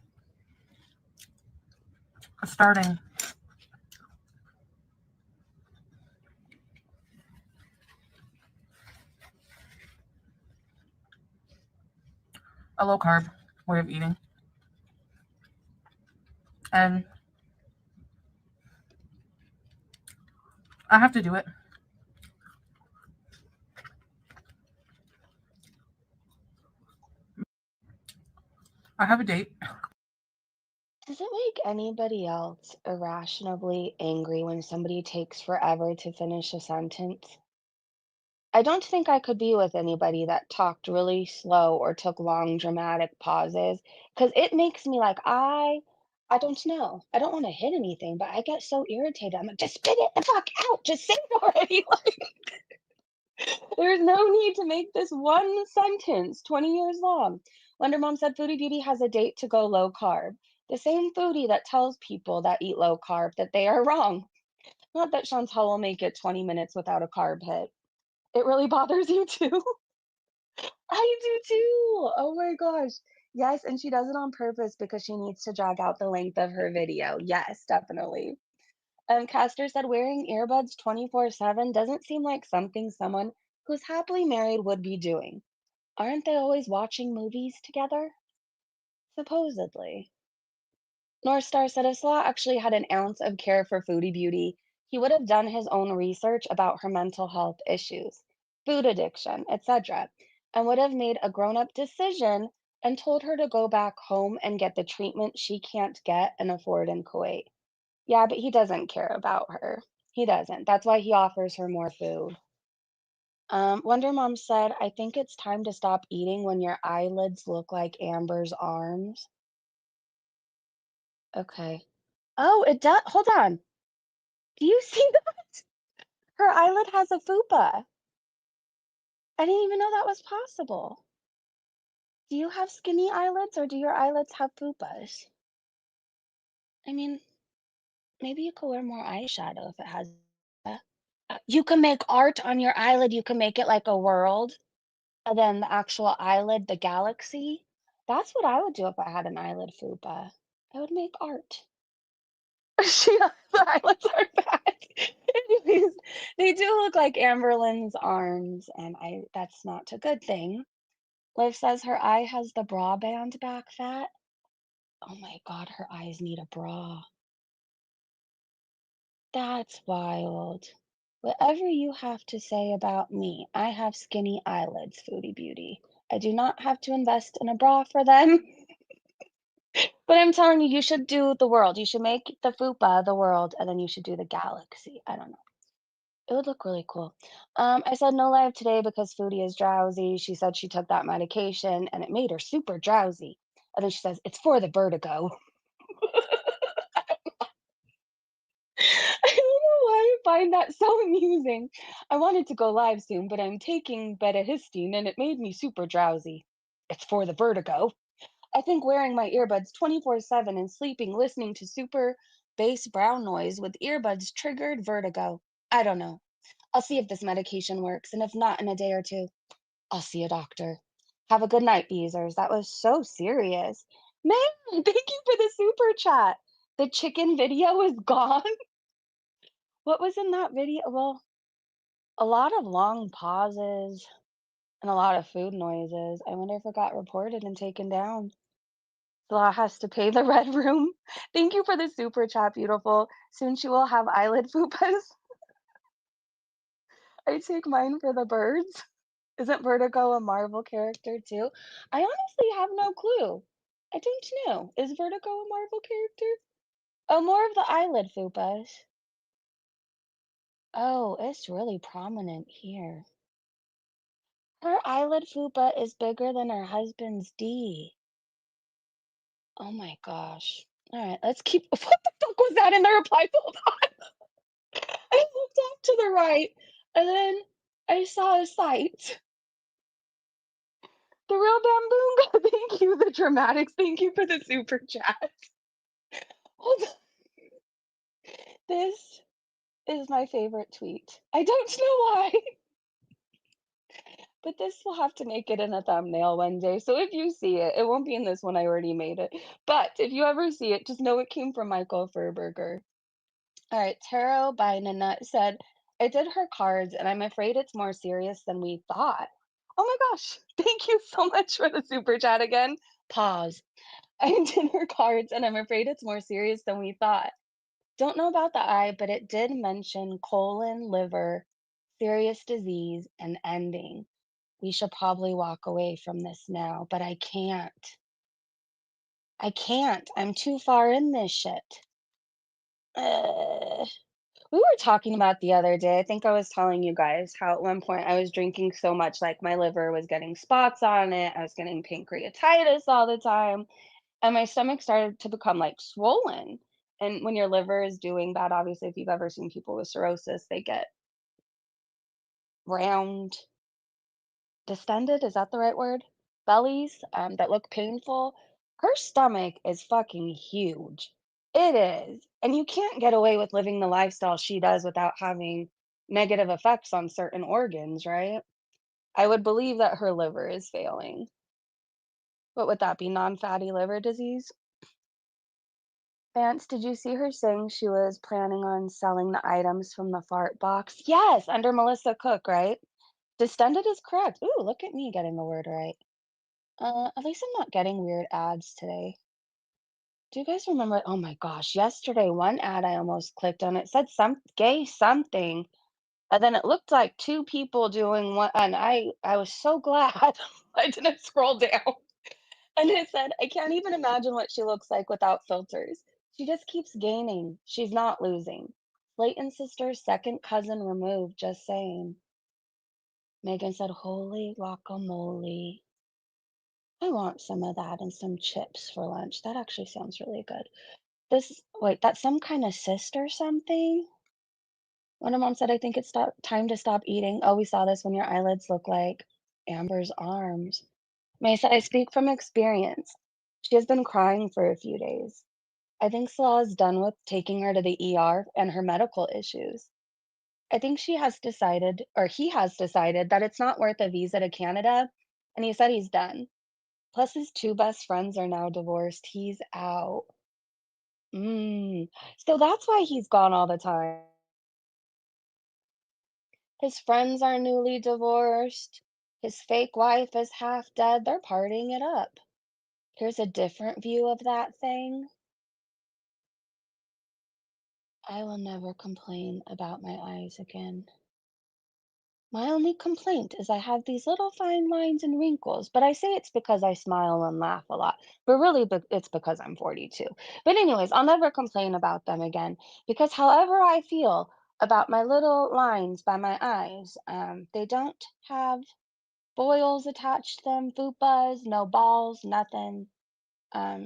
For starting a low carb way of eating. And I have to do it. I have a date. Does it make anybody else irrationally angry when somebody takes forever to finish a sentence? I don't think I could be with anybody that talked really slow or took long dramatic pauses because it makes me like I don't know. I don't want to hit anything, but I get so irritated. I'm like, just spit it the fuck out. Just say it already. Like, there's no need to make this one sentence 20 years long. Wonder Mom said Foodie Beauty has a date to go low carb. The same foodie that tells people that eat low carb that they are wrong. Not that Chantal will make it 20 minutes without a carb hit. It really bothers you too. I do too. Oh my gosh. Yes, and she does it on purpose because she needs to drag out the length of her video. Yes, definitely. Castor said wearing earbuds 24/7 doesn't seem like something someone who's happily married would be doing. Aren't they always watching movies together? Supposedly. North Star said if Salah actually had an ounce of care for Foodie Beauty, he would have done his own research about her mental health issues, food addiction, etc., and would have made a grown up decision and told her to go back home and get the treatment she can't get and afford in Kuwait. Yeah, but he doesn't care about her. He doesn't. That's why he offers her more food. Wonder Mom said, I think it's time to stop eating when your eyelids look like Amber's arms. Okay. Oh, it does. Hold on. Do you see that? Her eyelid has a fupa. I didn't even know that was possible. Do you have skinny eyelids or do your eyelids have fupas? I mean, maybe you could wear more eyeshadow if it has. You can make art on your eyelid. You can make it like a world. And then the actual eyelid, the galaxy. That's what I would do if I had an eyelid fupa. I would make art. She the eyelids are bad. Anyways, they do look like Amberlynn's arms, and that's not a good thing. Liv says her eye has the bra band back fat. Oh my god, her eyes need a bra. That's wild. Whatever you have to say about me, I have skinny eyelids, Foodie Beauty. I do not have to invest in a bra for them. But I'm telling you, you should do the world. You should make the fupa the world, and then you should do the galaxy. I don't know. It would look really cool. I said no live today because Foodie is drowsy. She said she took that medication and it made her super drowsy. And then she says, it's for the vertigo. I don't know why I find that so amusing. I wanted to go live soon, but I'm taking betahistine and it made me super drowsy. It's for the vertigo. I think wearing my earbuds 24/7 and sleeping listening to super bass brown noise with earbuds triggered vertigo. I don't know. I'll see if this medication works, and if not in a day or two, I'll see a doctor. Have a good night, Beezers. That was so serious. Man, thank you for the super chat. The chicken video is gone. What was in that video? Well, a lot of long pauses and a lot of food noises. I wonder if it got reported and taken down. Salah has to pay the red room. Thank you for the super chat, beautiful. Soon she will have eyelid fupas. I take mine for the birds. Isn't Vertigo a Marvel character too? I honestly have no clue. I don't know. Is Vertigo a Marvel character? Oh, more of the eyelid fupas. Oh, it's really prominent here. Her eyelid fupa is bigger than her husband's D. Oh my gosh. All right, let's keep. What the fuck was that in the reply? Hold on. I looked off to the right and then I saw a site. The real Bamboonga. Thank you, the dramatics. Thank you for the super chat. Hold on. This is my favorite tweet. I don't know why, but this will have to make it in a thumbnail one day. So if you see it, it won't be in this one. I already made it. But if you ever see it, just know it came from Michael Furberger. All right, Tarot by Nanette said, I did her cards and I'm afraid it's more serious than we thought. Oh my gosh, thank you so much for the super chat again. Pause. I did her cards and I'm afraid it's more serious than we thought. Don't know about the eye, but it did mention colon, liver, serious disease, and ending. We should probably walk away from this now, but I can't. I can't. I'm too far in this shit. We were talking about the other day. I think I was telling you guys how at one point I was drinking so much, like my liver was getting spots on it. I was getting pancreatitis all the time, and my stomach started to become like swollen. And when your liver is doing that, obviously, if you've ever seen people with cirrhosis, they get round, distended. Is that the right word? Bellies that look painful. Her stomach is fucking huge. It is. And you can't get away with living the lifestyle she does without having negative effects on certain organs, right? I would believe that her liver is failing. What would that be? Non fatty liver disease? Vance, did you see her saying she was planning on selling the items from the fart box? Yes, under Melissa Cook, right? Distended is correct. Ooh, look at me getting the word right. At least I'm not getting weird ads today. Do you guys remember? Oh my gosh, yesterday one ad I almost clicked on. It said some gay something, and then it looked like two people doing one, and I was so glad I didn't scroll down. And it said, I can't even imagine what she looks like without filters. She just keeps gaining. She's not losing. Slayton's sister's second cousin removed, just saying. Megan said, holy guacamole. I want some of that and some chips for lunch. That actually sounds really good. Wait, that's some kind of cyst or something? One of mom said, I think it's time to stop eating. Oh, we saw this when your eyelids look like Amber's arms. May said, I speak from experience. She has been crying for a few days. I think Salah is done with taking her to the ER and her medical issues. I think she has decided, or he has decided, that it's not worth a visa to Canada, and he said he's done. Plus, his two best friends are now divorced. He's out. So that's why he's gone all the time. His friends are newly divorced. His fake wife is half dead. They're partying it up. Here's a different view of that thing. I will never complain about my eyes again. My only complaint is I have these little fine lines and wrinkles, but I say it's because I smile and laugh a lot. But really, it's because I'm 42. But, anyways, I'll never complain about them again because however I feel about my little lines by my eyes, they don't have boils attached to them, fupas, no balls, nothing.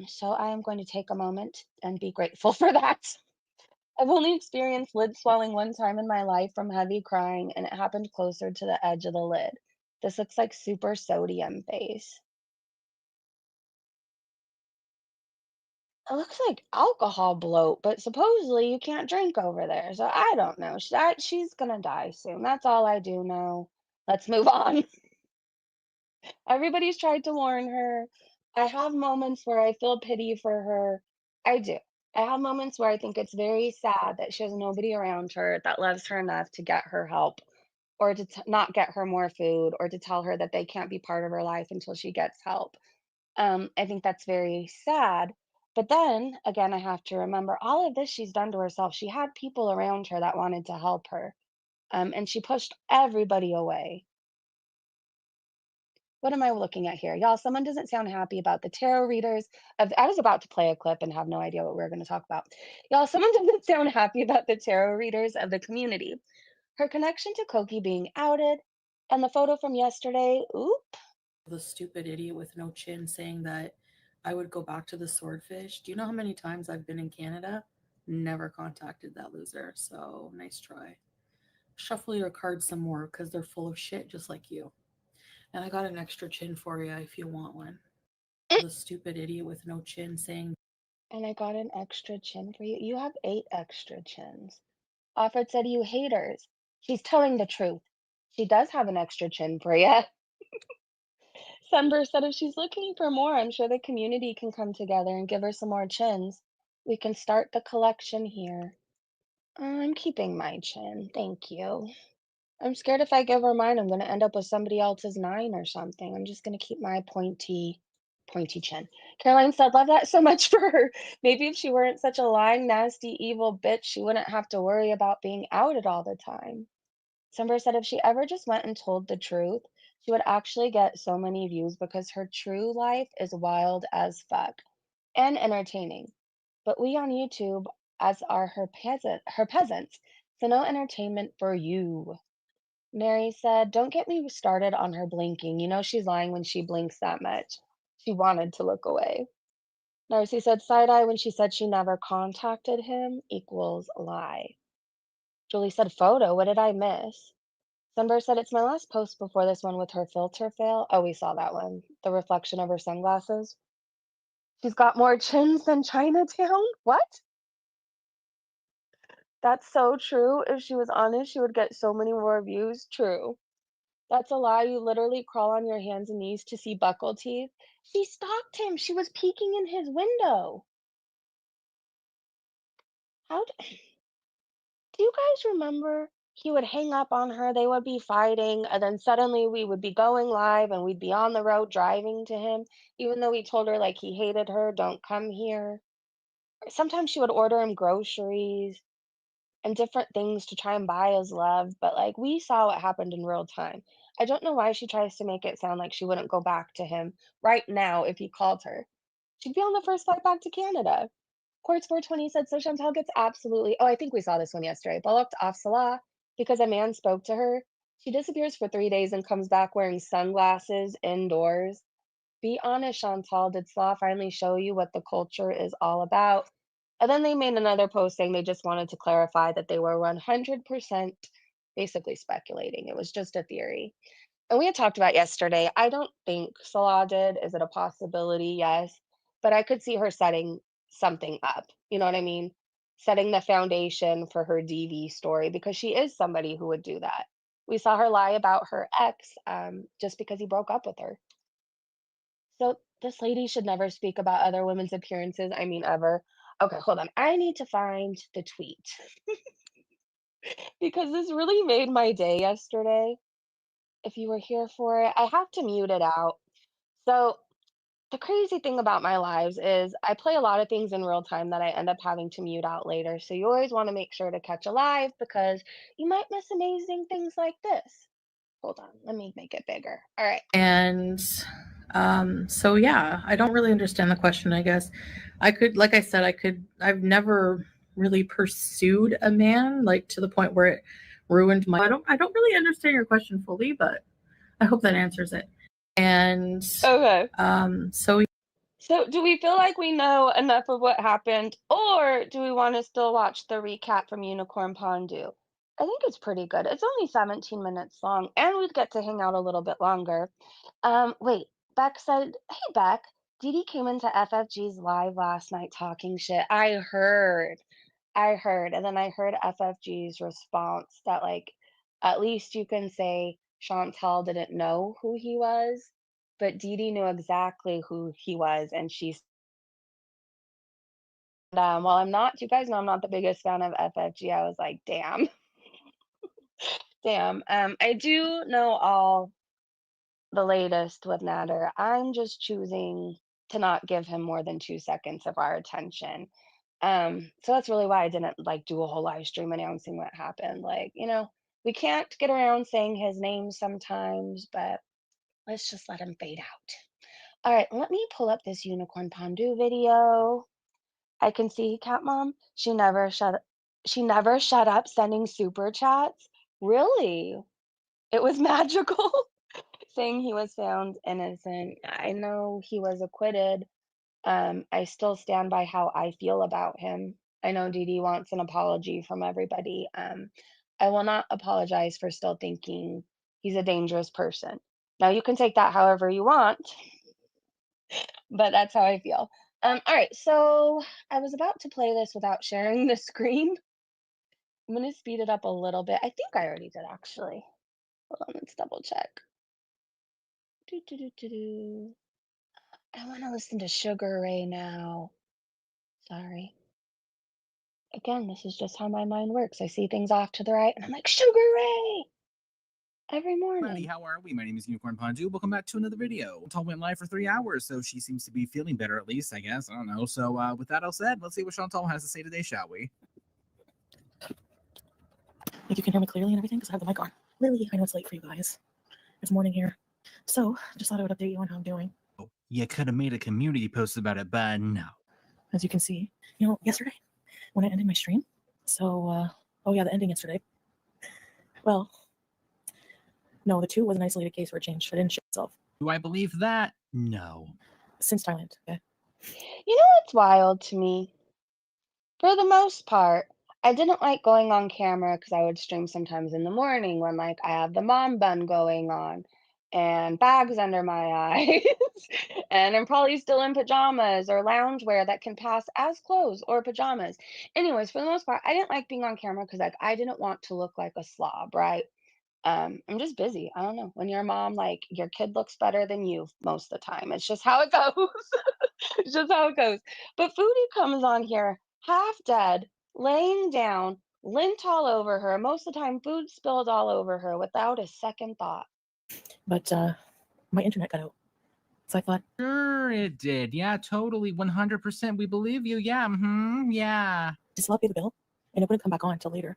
So I am going to take a moment and be grateful for that. I've only experienced lid swelling one time in my life from heavy crying, and it happened closer to the edge of the lid. This looks like super sodium face. It looks like alcohol bloat, but supposedly you can't drink over there. So I don't know. She's gonna die soon. That's all I do know. Let's move on. Everybody's tried to warn her. I have moments where I feel pity for her. I do. I have moments where I think it's very sad that she has nobody around her that loves her enough to get her help or to not get her more food or to tell her that they can't be part of her life until she gets help. I think that's very sad. But then again, I have to remember all of this she's done to herself. She had people around her that wanted to help her, and she pushed everybody away. What am I looking at here? Y'all, someone doesn't sound happy about the tarot readers. I was about to play a clip and have no idea what we were going to talk about. Y'all, someone doesn't sound happy about the tarot readers of the community. Her connection to Koki being outed, and the photo from yesterday, oop. The stupid idiot with no chin saying that I would go back to the swordfish. Do you know how many times I've been in Canada? Never contacted that loser. So nice try. Shuffle your cards some more because they're full of shit just like you. And I got an extra chin for you if you want one. The stupid idiot with no chin saying, And I got an extra chin for you. You have 8 extra chins. Offred said, you haters. She's telling the truth. She does have an extra chin for you. Sunburr said, if she's looking for more, I'm sure the community can come together and give her some more chins. We can start the collection here. I'm keeping my chin. Thank you. I'm scared if I give her mine, I'm going to end up with somebody else's 9 or something. I'm just going to keep my pointy chin. Caroline said, love that so much for her. Maybe if she weren't such a lying, nasty, evil bitch, she wouldn't have to worry about being outed all the time. Sunburr said if she ever just went and told the truth, she would actually get so many views because her true life is wild as fuck and entertaining. But we on YouTube, as are her peasants, so no entertainment for you. Mary said, don't get me started on her blinking. You know she's lying when she blinks that much. She wanted to look away. Narcy said, side eye when she said she never contacted him equals lie. Julie said, photo, what did I miss? Sunburr said, it's my last post before this one with her filter fail. Oh, we saw that one. The reflection of her sunglasses. She's got more chins than Chinatown? What? That's so true. If she was honest, she would get so many more views. True. That's a lie. You literally crawl on your hands and knees to see buckle teeth. She stalked him. She was peeking in his window. How do you guys remember he would hang up on her? They would be fighting, and then suddenly we would be going live and we'd be on the road driving to him, even though we told her like he hated her, don't come here. Sometimes she would order him groceries and different things to try and buy his love, but like we saw what happened in real time. I don't know why she tries to make it sound like she wouldn't go back to him right now if he called her. She'd be on the first flight back to Canada. Quartz 420 said, so Chantal gets absolutely, oh, I think we saw this one yesterday, bollocked off Salah because a man spoke to her. She disappears for 3 days and comes back wearing sunglasses indoors. Be honest, Chantal, did Salah finally show you what the culture is all about? And then they made another post saying they just wanted to clarify that they were 100% basically speculating. It was just a theory. And we had talked about yesterday. I don't think Salah did. Is it a possibility? Yes. But I could see her setting something up. You know what I mean? Setting the foundation for her DV story because she is somebody who would do that. We saw her lie about her ex just because he broke up with her. So this lady should never speak about other women's appearances. I mean, ever. Okay, hold on. I need to find the tweet because this really made my day yesterday. If you were here for it, I have to mute it out. So the crazy thing about my lives is I play a lot of things in real time that I end up having to mute out later. So you always want to make sure to catch a live because you might miss amazing things like this. Hold on, let me make it bigger. All right. And so yeah, I don't really understand the question, I guess. I could, like I said, I've never really pursued a man like to the point where it ruined my, I don't really understand your question fully, but I hope that answers it. And Okay. so So do we feel like we know enough of what happened, or do we want to still watch the recap from Unicorn Pondue? I think it's pretty good. It's only 17 minutes long, and we'd get to hang out a little bit longer. Wait, Beck said, hey, Beck, Dee came into FFG's live last night talking shit. I heard. And then I heard FFG's response that, like, at least you can say Chantal didn't know who he was, but Dee knew exactly who he was, and she's while I'm not, you guys know I'm not the biggest fan of FFG. I was like, damn, damn. I do know all the latest with Nader. I'm just choosing to not give him more than 2 seconds of our attention. So that's really why I didn't like do a whole live stream announcing what happened. Like, we can't get around saying his name sometimes, but let's just let him fade out. All right, let me pull up this Unicorn Pondue video. I can see Cat Mom. She never shut up sending super chats. Really? It was magical. Saying he was found innocent. I know he was acquitted. I still stand by how I feel about him. I know Dee wants an apology from everybody. I will not apologize for still thinking he's a dangerous person. Now you can take that however you want, but that's how I feel. All right, so I was about to play this without sharing the screen. I'm gonna speed it up a little bit. I think I already did actually. Hold on, let's double check. Do. I want to listen to Sugar Ray now. Sorry. Again, this is just how my mind works. I see things off to the right, and I'm like, Sugar Ray! Every Howdy, morning. how are we? My name is Unicorn Pondue. Welcome back to another video. Chantal went live for 3 hours, so she seems to be feeling better at least, I guess. I don't know. So with that all said, let's see what Chantal has to say today, shall we? Like you can hear me clearly and everything because I have the mic on. Lily, I know it's late for you guys. It's morning here. So just thought I would update you on how I'm doing. You could have made a community post about it, but no. As you can see, yesterday when I ended my stream. So, oh yeah, the ending yesterday. Well, no, the 2 was an isolated case where it changed. I didn't shit itself. Do I believe that? No. Since Thailand, okay? You know what's wild to me? For the most part, I didn't like going on camera because I would stream sometimes in the morning when, like, I have the mom bun going on and bags under my eyes, and I'm probably still in pajamas or loungewear that can pass as clothes or pajamas. Anyways, for the most part, I didn't like being on camera because, like, I didn't want to look like a slob, right? I'm just busy. I don't know. When you're a mom, like, your kid looks better than you most of the time. It's just how it goes. It's just how it goes. But Foodie comes on here half dead, laying down, lint all over her. Most of the time, food spilled all over her without a second thought. But my internet got out. So I thought, Sure it did. Yeah, totally. 100%. We believe you. Yeah, yeah. just Salah pay the bill? And it wouldn't come back on until later.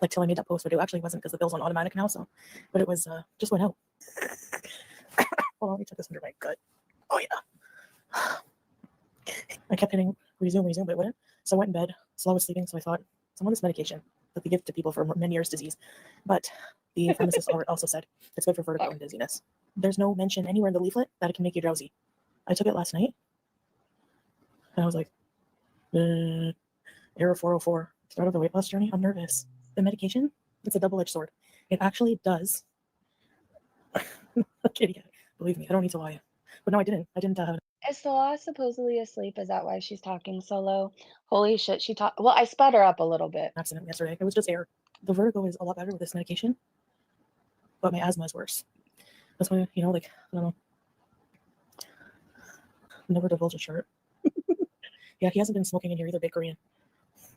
Like till I made that post, but it actually wasn't because the bill's on automatic now, so but it was just went out. Hold on, let me check this under my gut. Oh yeah. I kept hitting resume, but it wouldn't. So I went in bed. Salah was sleeping, so I thought, some of this medication that they give to people for many years disease. But the pharmacist also said it's good for vertigo and dizziness. There's no mention anywhere in the leaflet that it can make you drowsy. I took it last night, and I was like, error 404. Start of the weight loss journey. I'm nervous. The medication, it's a double-edged sword. It actually does. Kitty, believe me, I don't need to lie. But no, I didn't. Is Salah supposedly asleep? Is that why she's talking so low? Holy shit, she talked. Well, I sped her up a little bit. Accident yesterday. It was just air. The vertigo is a lot better with this medication, but my asthma is worse. That's why, you know, like, I don't know. Never divulge a chart. Yeah, he hasn't been smoking in here either, Big Korean.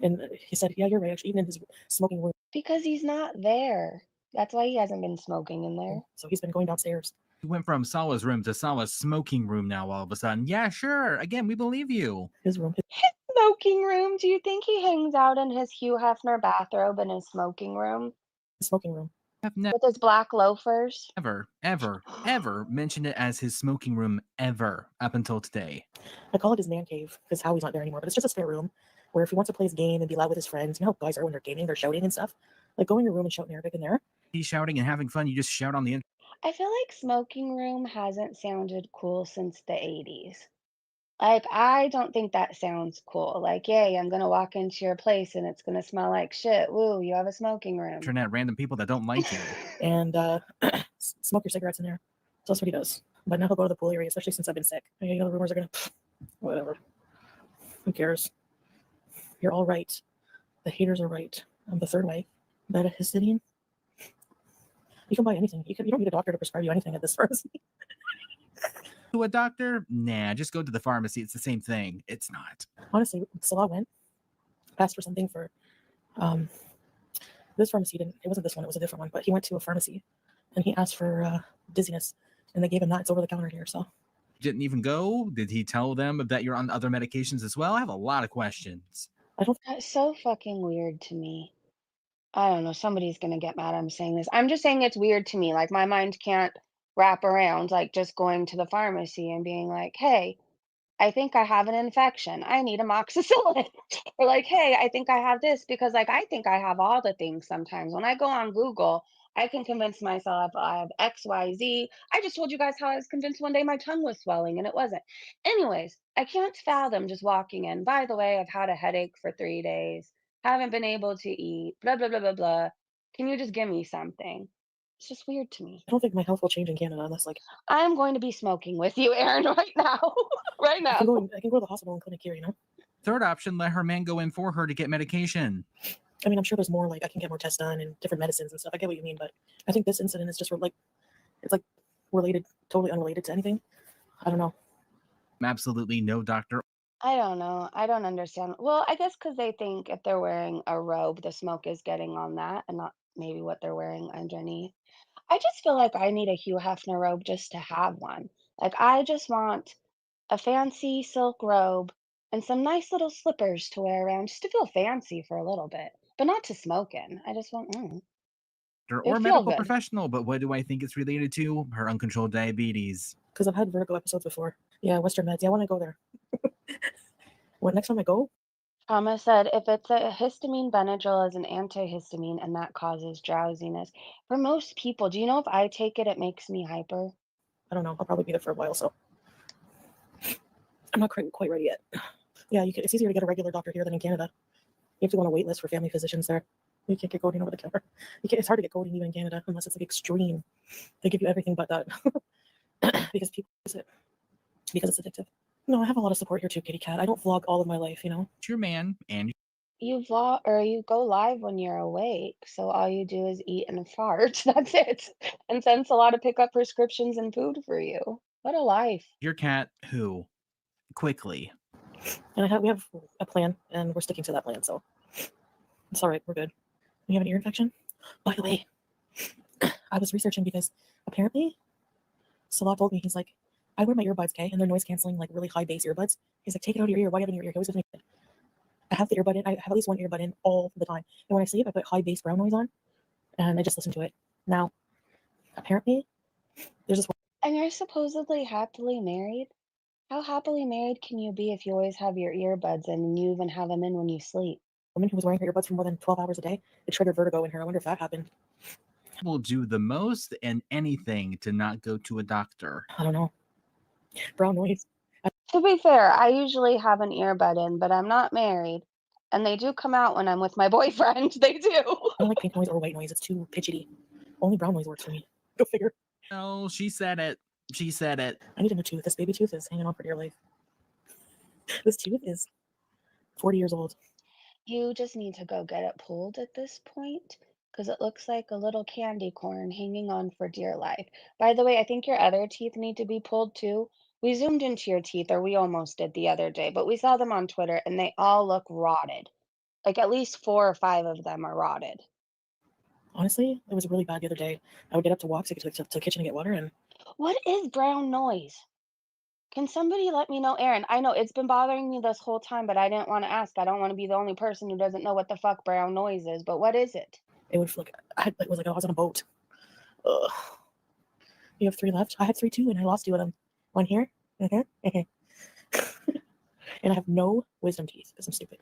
And he said, yeah, you're right, actually, even in his smoking room. Because he's not there. That's why he hasn't been smoking in there. So he's been going downstairs. You went from Salah's room to Salah's smoking room now all of a sudden. Yeah, sure. Again, we believe you. His room. Smoking room? Do you think he hangs out in his Hugh Hefner bathrobe in his smoking room? His smoking room. I've With his black loafers? ever mentioned it as his smoking room ever up until today. I call it his man cave because Howie's not there anymore, but it's just a spare room where if he wants to play his game and be loud with his friends, you know how guys are when they're gaming, they're shouting and stuff. Like, go in your room and shout in Arabic in there. He's shouting and having fun. You just shout on the inside. I feel like smoking room hasn't sounded cool since the 80s. Like, I don't think that sounds cool. Like, yay, I'm gonna walk into your place and it's gonna smell like shit. Woo, you have a smoking room. Internet random people that don't like you. And smoke your cigarettes in there. So that's what he does. But now he'll go to the pool area, especially since I've been sick. You know, the rumors are gonna, whatever. Who cares? You're all right. The haters are right. I'm the third way. Betahistidine. You can buy anything. You don't need a doctor to prescribe you anything at this pharmacy. To a doctor? Nah, just go to the pharmacy. It's the same thing. It's not. Honestly, Salah went, asked for something for this pharmacy. It wasn't this one, it was a different one, but he went to a pharmacy and he asked for dizziness and they gave him that. It's over the counter here. So Didn't even go? Did he tell them that you're on other medications as well? I have a lot of questions. That's so fucking weird to me. I don't know. Somebody's gonna get mad I'm saying this. I'm just saying it's weird to me. Like, my mind can't wrap around, like, just going to the pharmacy and being like, hey, I think I have an infection. I need amoxicillin. Or like, hey, I think I have this because, like, I think I have all the things sometimes. When I go on Google, I can convince myself I have X, Y, Z. I just told you guys how I was convinced one day my tongue was swelling and it wasn't. Anyways, I can't fathom just walking in. By the way, I've had a headache for 3 days. Haven't been able to eat. Blah, blah, blah, blah, blah. Can you just give me something? It's just weird to me. I don't think my health will change in Canada unless, like, I'm going to be smoking with you, Aaron, right now. Right I now. can go to the hospital and clinic here, you know? Third option, let her man go in for her to get medication. I mean, I'm sure there's more, like, I can get more tests done and different medicines and stuff. I get what you mean, but I think this incident is just, like, it's, like, related, totally unrelated to anything. I don't know. Absolutely no doctor. I don't know. I don't understand. Well, I guess because they think if they're wearing a robe, the smoke is getting on that and not maybe what they're wearing underneath. I just feel like I need a Hugh Hefner robe just to have one. Like, I just want a fancy silk robe and some nice little slippers to wear around just to feel fancy for a little bit, but not to smoke in. I just want, Or feel medical good. professional, but what do I think it's related to? Her uncontrolled diabetes. Because I've had vertigo episodes before. Yeah, Western meds. Yeah, I want to go there. When next time I go, Thomas said, if it's a histamine, Benadryl is an antihistamine, and that causes drowsiness. For most people, do you know if I take it, it makes me hyper? I don't know. I'll probably be there for a while, so I'm not quite ready yet. Yeah, it's easier to get a regular doctor here than in Canada. You have to go on a wait list for family physicians there. You can't get codeine over the counter. It's hard to get codeine even in Canada unless it's like extreme. They give you everything but that because people use it because it's addictive. No, I have a lot of support here too, Kitty Cat. I don't vlog all of my life, you know. It's your man and You vlog or you go live when you're awake, so all you do is eat and fart. That's it. And send Salah to pick up prescriptions and food for you. What a life. your cat who quickly. And we have a plan, and we're sticking to that plan, so it's all right. We're good. You have an ear infection? By the way, I was researching because apparently Salah told me, he's like, I wear my earbuds, okay, and they're noise canceling, like really high bass earbuds. He's like, take it out of your ear. Why do you have it in your ear? He always gives me. I have the earbud in. I have at least one earbud in all the time. And when I sleep, I put high bass brown noise on, and I just listen to it. Now, apparently, there's this. And you're supposedly happily married? How happily married can you be if you always have your earbuds in and you even have them in when you sleep? Woman who was wearing her earbuds for more than 12 hours a day, it triggered vertigo in her. I wonder if that happened. Will do the most and anything to not go to a doctor. I don't know. Brown noise. To be fair, I usually have an earbud in, but I'm not married. And they do come out when I'm with my boyfriend. They do. I don't like pink noise or white noise. It's too pitchety. Only brown noise works for me. Go figure. No, she said it. She said it. I need a new tooth. This baby tooth is hanging on for dear life. This tooth is 40 years old. You just need to go get it pulled at this point because it looks like a little candy corn hanging on for dear life. By the way, I think your other teeth need to be pulled too. We zoomed into your teeth, or we almost did the other day, but we saw them on Twitter and they all look rotted. Like at least 4 or 5 of them are rotted. Honestly, it was really bad the other day. I would get up to walk to the kitchen to get water, and What is brown noise? Can somebody let me know, Aaron? I know it's been bothering me this whole time, but I didn't want to ask. I don't want to be the only person who doesn't know what the fuck brown noise is, but what is it? it would flick. It was like I was on a boat. Ugh. You have 3 left? I had 3 too, and I lost 2 of them. One here. And I have no wisdom teeth because I'm stupid.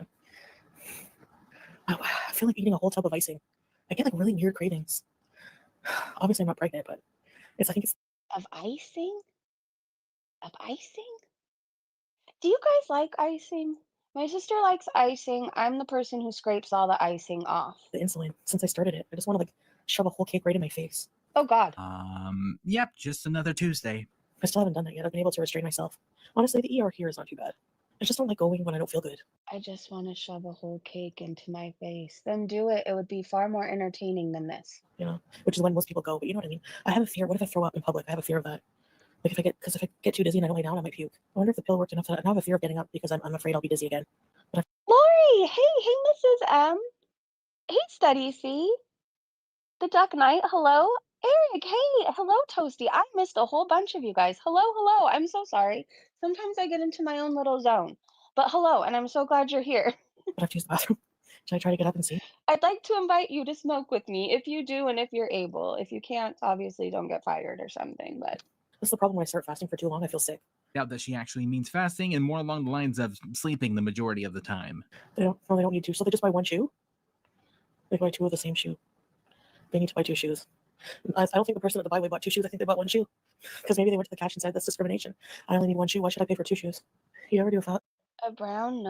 I feel like eating a whole tub of icing. I get like really weird cravings. Obviously, I'm not pregnant, but I think it's Of icing? Of icing? Do you guys like icing? My sister likes icing. I'm the person who scrapes all the icing off. the insulin. Since I started it, I just want to like shove a whole cake right in my face. Oh God. Yep, just another Tuesday. I still haven't done that yet. I've been able to restrain myself. Honestly, the ER here is not too bad. I just don't like going when I don't feel good. I just want to shove a whole cake into my face. Then do it. It would be far more entertaining than this. You know, which is when most people go. But you know what I mean? I have a fear. What if I throw up in public? I have a fear of that. Like if I get too dizzy and I don't lay down, I might puke. I wonder if the pill worked enough. I now have a fear of getting up because I'm afraid I'll be dizzy again. Lori! Hey, Mrs. M. Hey, Study C. The Duck Knight, hello. Eric, hey, hello, Toasty. I missed a whole bunch of you guys. Hello. I'm so sorry. Sometimes I get into my own little zone. But hello, and I'm so glad you're here. But I have to use the bathroom. Should I try to get up and see? I'd like to invite you to smoke with me if you do and if you're able. If you can't, obviously don't get fired or something. But That's the problem when I start fasting for too long. I feel sick. Doubt that she actually means fasting and more along the lines of sleeping the majority of the time. They don't need to. So they just buy 1 shoe. They buy 2 of the same shoe. They need to buy 2 shoes. I don't think the person at the byway bought 2 shoes. I think they bought 1 shoe because maybe they went to the cash and said that's discrimination. I only need 1 shoe. Why should I pay for 2 shoes? You ever do a thought? a brown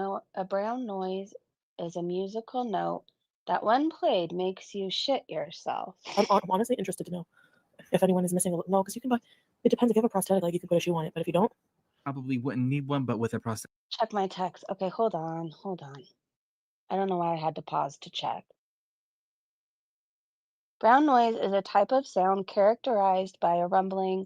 noise is a musical note that when played makes you shit yourself. I'm honestly interested to know if anyone is missing. No, because you can buy. It depends. If you have a prosthetic leg, you can put a shoe on it. But if you don't, Probably wouldn't need one, but with a prosthetic. Check my text. Okay, hold on. I don't know why I had to pause to check. Brown noise is a type of sound characterized by a rumbling,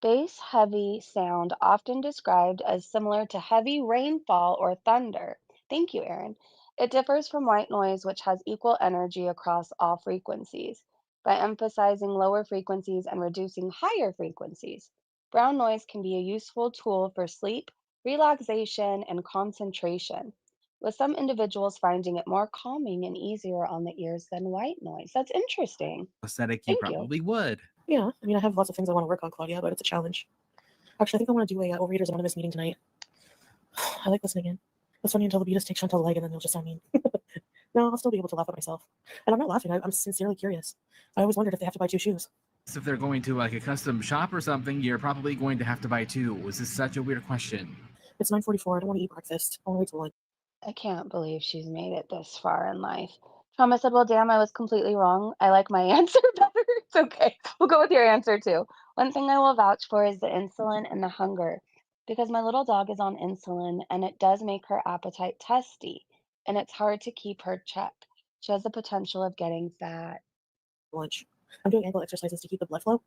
bass-heavy sound often described as similar to heavy rainfall or thunder. Thank you, Erin. It differs from white noise, which has equal energy across all frequencies, by emphasizing lower frequencies and reducing higher frequencies. Brown noise can be a useful tool for sleep, relaxation, and concentration, with some individuals finding it more calming and easier on the ears than white noise. That's interesting. Prosthetic, you Thank you. probably would. yeah. I mean, I have lots of things I want to work on, Claudia, but it's a challenge. Actually, I think I want to do a Overeaters Anonymous meeting tonight. I like listening in. It's funny until the beaters take Chantal leg and then they'll just sound mean. No, I'll still be able to laugh at myself. And I'm not laughing. I'm sincerely curious. I always wondered if they have to buy 2 shoes. So if they're going to like a custom shop or something, you're probably going to have to buy 2. Was this such a weird question? It's 9:44. I don't want to eat breakfast. I want to wait till lunch. I can't believe she's made it this far in life. Trauma said, well, damn, I was completely wrong. I like my answer better. It's okay. We'll go with your answer too. One thing I will vouch for is the insulin and the hunger, because my little dog is on insulin and it does make her appetite testy, and it's hard to keep her checked. She has the potential of getting fat. Lunch. I'm doing ankle exercises to keep the blood flow.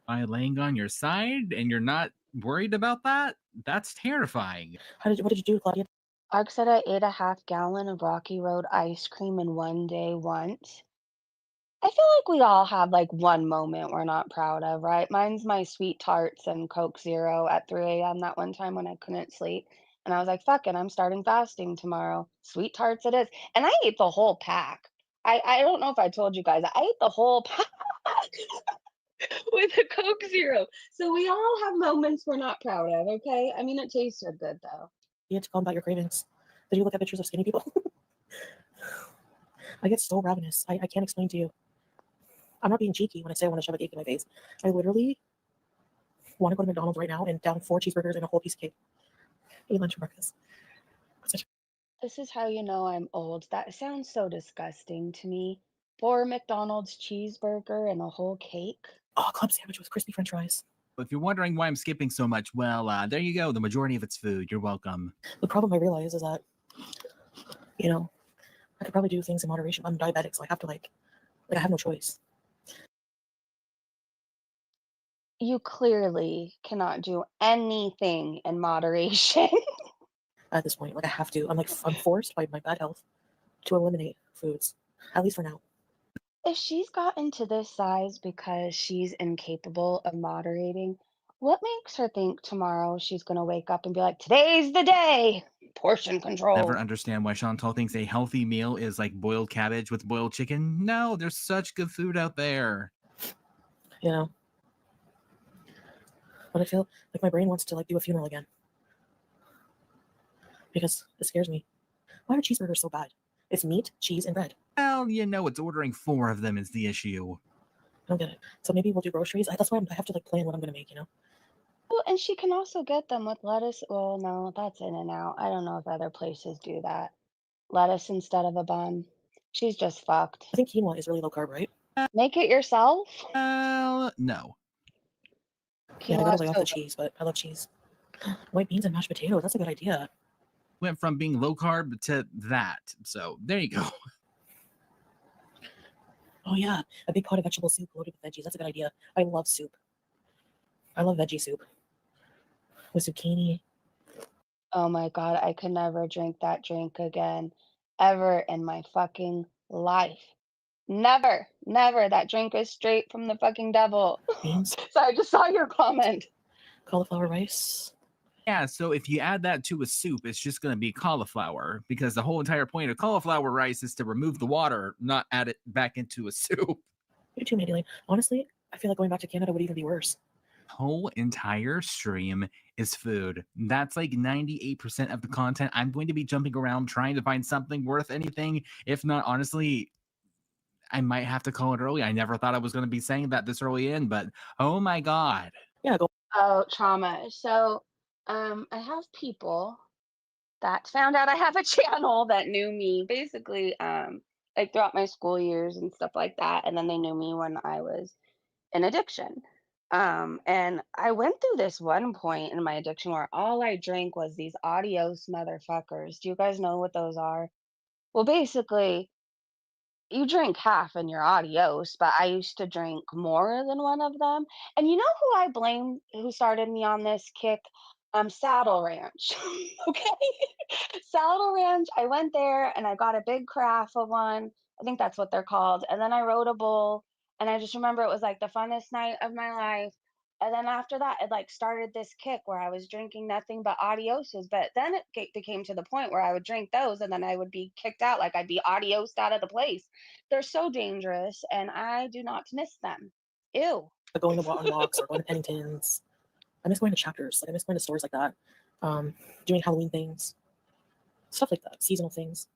By laying on your side and you're not worried about that? That's terrifying. What did you do, Claudia? Ark said I ate a half-gallon of Rocky Road ice cream in one day once. I feel like we all have like one moment we're not proud of, right? Mine's my sweet tarts and Coke Zero at 3 a.m. that one time when I couldn't sleep. And I was like, fuck it, I'm starting fasting tomorrow. Sweet tarts it is. And I ate the whole pack. I don't know if I told you guys, I ate the whole pack. with a Coke Zero. So we all have moments we're not proud of, okay? I mean, it tasted good though. You had to call about your cravings. Did you look at pictures of skinny people? I get so ravenous. I can't explain to you. I'm not being cheeky when I say I want to shove a cake in my face. I literally want to go to McDonald's right now and down 4 cheeseburgers and a whole piece of cake. Eat lunch and breakfast. This is how you know I'm old. That sounds so disgusting to me. 4 McDonald's cheeseburger and a whole cake. Oh, club sandwich with crispy french fries. If you're wondering why I'm skipping so much, well, there you go. The majority of it's food. You're welcome. The problem I realize is that, you know, I could probably do things in moderation. I'm diabetic, so I have to like I have no choice. You clearly cannot do anything in moderation. At this point, like I have to. I'm forced by my bad health to eliminate foods, at least for now. If she's gotten to this size because she's incapable of moderating, what makes her think tomorrow she's going to wake up and be like, today's the day? Portion Never control. understand why Chantal thinks a healthy meal is like boiled cabbage with boiled chicken. No, there's such good food out there. You know, but I feel like my brain wants to like do a funeral again because it scares me. Why are cheeseburgers so bad? It's meat, cheese, and bread. Well, you know, it's ordering 4 of them is the issue. I don't get it. So maybe we'll do groceries. That's why I have to like plan what I'm gonna make. You know. Oh, and she can also get them with lettuce. Well, no, that's In and Out. I don't know if other places do that. Lettuce instead of a bun. She's just fucked. I think quinoa is really low carb, right? Make it yourself. Well, no. Yeah, I gotta lay off the so cheese, but I love cheese. White beans and mashed potatoes. That's a good idea. Went from being low carb to that. So there you go. Oh yeah, a big pot of vegetable soup loaded with veggies. That's a good idea. I love soup. I love veggie soup with zucchini. Oh my God, I could never drink that drink again, ever in my fucking life. Never, never. That drink is straight from the fucking devil. Beans, So I just saw your comment. cauliflower rice. Yeah, so if you add that to a soup, it's just going to be cauliflower because the whole entire point of cauliflower rice is to remove the water, not add it back into a soup. You too, Madeline. Honestly, I feel like going back to Canada would even be worse. Whole entire stream is food. That's like 98% of the content. I'm going to be jumping around trying to find something worth anything. If not, honestly, I might have to call it early. I never thought I was going to be saying that this early in, but oh my God. Yeah, go. Oh, trauma. So, I have people that found out I have a channel that knew me basically, like throughout my school years and stuff like that. And then they knew me when I was in addiction. And I went through this one point in my addiction where all I drank was these adios motherfuckers. Do you guys know what those are? Well, basically, you drink half and you're adios, but I used to drink more than one of them. And you know who I blame who started me on this kick? Saddle Ranch. Okay. Saddle Ranch. I went there and I got a big carafe of one. I think that's what they're called. And then I rode a bull. And I just remember it was like the funnest night of my life. And then after that, it like started this kick where I was drinking nothing but adioses. But then it became to the point where I would drink those and then I would be kicked out. Like I'd be adiosed out of the place. They're so dangerous and I do not miss them. Ew. Like going on walks or going to Pennington's. I miss going to chapters. Like I miss going to stores like that. Doing Halloween things, stuff like that, seasonal things.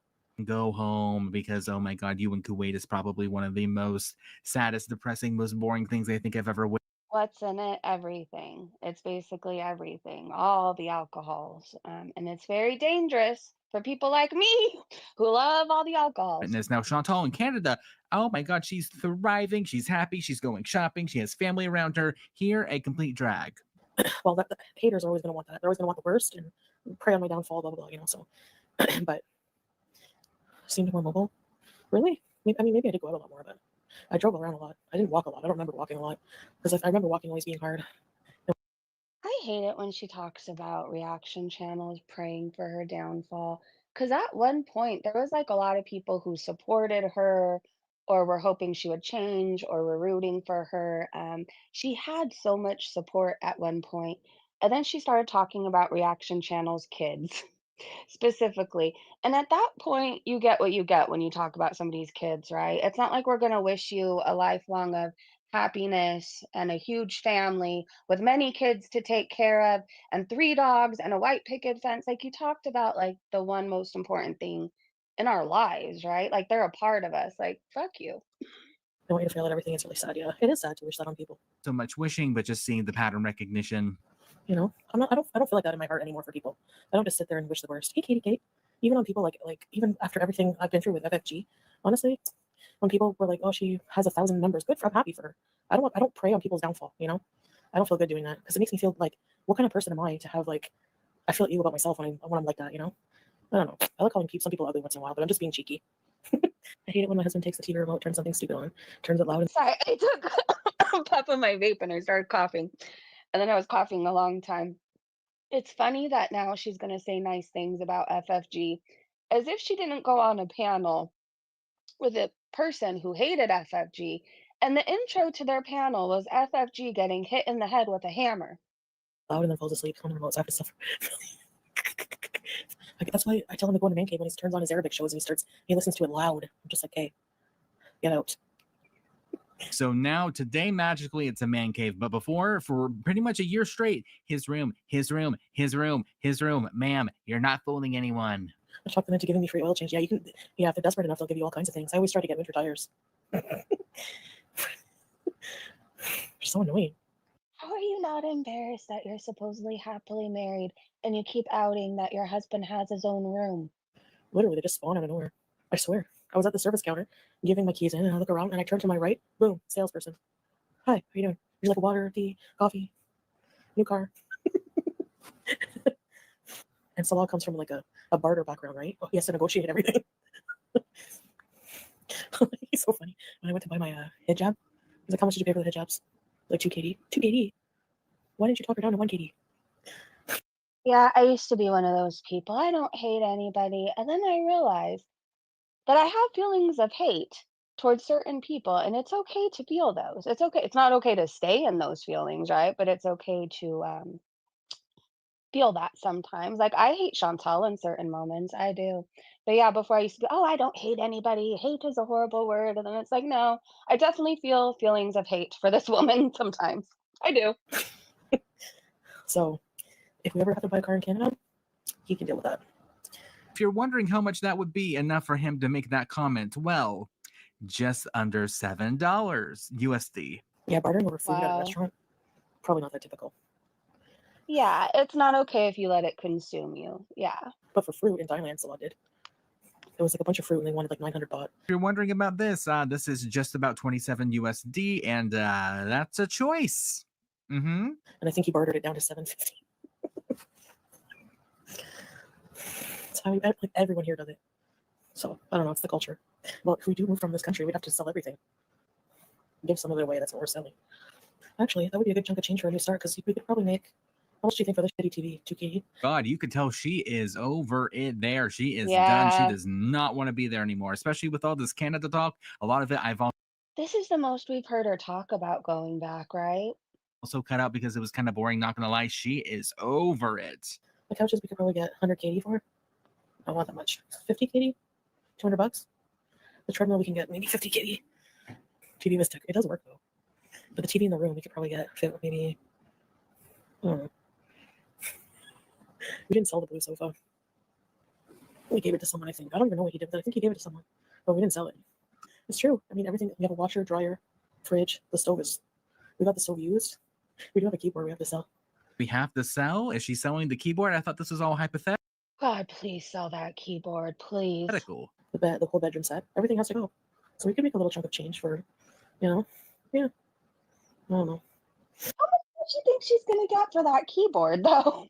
Go home because oh my God, you in Kuwait is probably one of the most saddest, depressing, most boring things I think I've ever witnessed. What's in it? Everything. It's basically everything, all the alcohols. And it's very dangerous for people like me who love all the alcohols. Now, Chantal in Canada, oh my God, she's thriving. She's happy. She's going shopping. She has family around her. Here, a complete drag. Well, the haters are always going to want that. They're always going to want the worst and prey on my downfall, blah, blah, blah, you know, so. But seemed more mobile. Really? I mean, maybe I did go out a lot more, but I drove around a lot. I didn't walk a lot. I don't remember walking a lot because I remember walking always being hard. I hate it when she talks about reaction channels praying for her downfall. Because at one point, there was like a lot of people who supported her or were hoping she would change or were rooting for her. She had so much support at one point, and then she started talking about reaction channels' kids specifically. And at that point, you get what you get when you talk about somebody's kids, right? It's not like we're going to wish you a lifelong of happiness and a huge family with many kids to take care of and 3 dogs and a white picket fence. Like you talked about, like the one most important thing in our lives, right? Like they're a part of us. Like, fuck you. I want you to fail at everything. It's really sad. Yeah, it is sad to wish that on people. So much wishing, but just seeing the pattern recognition. You know, I don't feel like that in my heart anymore for people. I don't just sit there and wish the worst. Hey, Katie, Kate. Even on people like even after everything I've been through with FFG, honestly, when people were like, "Oh, she has 1,000 members," good for. I'm happy for her. I don't prey on people's downfall. You know, I don't feel good doing that because it makes me feel like, what kind of person am I to have like, I feel ill about myself when I'm like that. You know, I don't know. I like calling some people ugly once in a while, but I'm just being cheeky. I hate it when my husband takes the TV remote, turns something stupid on, turns it loud. And Sorry, I took a puff of my vape and I started coughing. And then I was coughing a long time. It's funny that now she's going to say nice things about FFG as if she didn't go on a panel with a person who hated FFG. And the intro to their panel was FFG getting hit in the head with a hammer. loud and then falls asleep on the remote, so I have to suffer. Like, that's why I tell him to go into man cave when he turns on his Arabic shows and he listens to it loud. I'm just like, hey, get out. So now today, magically, it's a man cave. But before, for pretty much a year straight, his room, his room, his room, his room. Ma'am, you're not fooling anyone. I talked them into giving me free oil change. Yeah, you can. Yeah, if they're desperate enough, they'll give you all kinds of things. I always try to get winter tires. They're so annoying. How are you not embarrassed that you're supposedly happily married and you keep outing that your husband has his own room? Literally, they just spawn out of nowhere. I swear. I was at the service counter giving my keys in, and I look around and I turn to my right. Boom, salesperson. Hi, how you doing? Would you like water, tea, coffee, new car? And Salah comes from like a barter background, right? Oh, he has to negotiate everything. He's so funny. When I went to buy my hijab, he's like, "How much did you pay for the hijabs?" Like 2 KD. 2 KD. Why didn't you talk her down to 1 KD? Yeah, I used to be one of those people. I don't hate anybody. And then I realized that I have feelings of hate towards certain people, and it's okay to feel those. It's okay. It's not okay to stay in those feelings, right? But it's okay to feel that sometimes. Like I hate Chantal in certain moments. I do. But yeah, before I used to be, oh, I don't hate anybody. Hate is a horrible word. And then it's like, no, I definitely feel feelings of hate for this woman sometimes. I do. So, if we ever have to buy a car in Canada, he can deal with that. If you're wondering how much that would be enough for him to make that comment, well, just under $7 USD. Yeah, bartering over food at a Wow. restaurant, probably not that typical. Yeah, it's not okay if you let it consume you. Yeah. But for fruit in Thailand, Salah did. It was like a bunch of fruit, and they wanted like 900 baht. If you're wondering about this, this is just about 27 USD, and that's a choice. Mm-hmm. And I think he bartered it down to 750. That's how like everyone here does it. So I don't know. It's the culture. Well, if we do move from this country, we'd have to sell everything. Give some of it away. That's what we're selling. Actually, that would be a good chunk of change for a new start because we could probably make. How much do you think for this shitty TV? 2K? God, you could tell she is over it there. She is done. Yeah. She does not want to be there anymore, especially with all this Canada talk. A lot of it I've This is the most we've heard her talk about going back, right? also cut out because it was kind of boring. Not gonna lie, she is over it. The couches we could probably get 100 KD for. I don't want that much. 50 KD? 200 bucks? The treadmill we can get maybe 50 KD. TV Mystic. It does work though. But the TV in the room we could probably get maybe. I don't know. We didn't sell the blue sofa. We gave it to someone, I think. I don't even know what he did, but I think he gave it to someone. But we didn't sell it. It's true. I mean, everything. We have a washer, dryer, fridge. The stove is. We got the stove used. We do have a keyboard we have to sell. We have to sell. Is she selling the keyboard? I thought this was all hypothetical. God, please sell that keyboard, please. The bed, the whole bedroom set. Everything has to go. So we could make a little chunk of change for, yeah. I don't know. What do you think she's gonna get for that keyboard, though?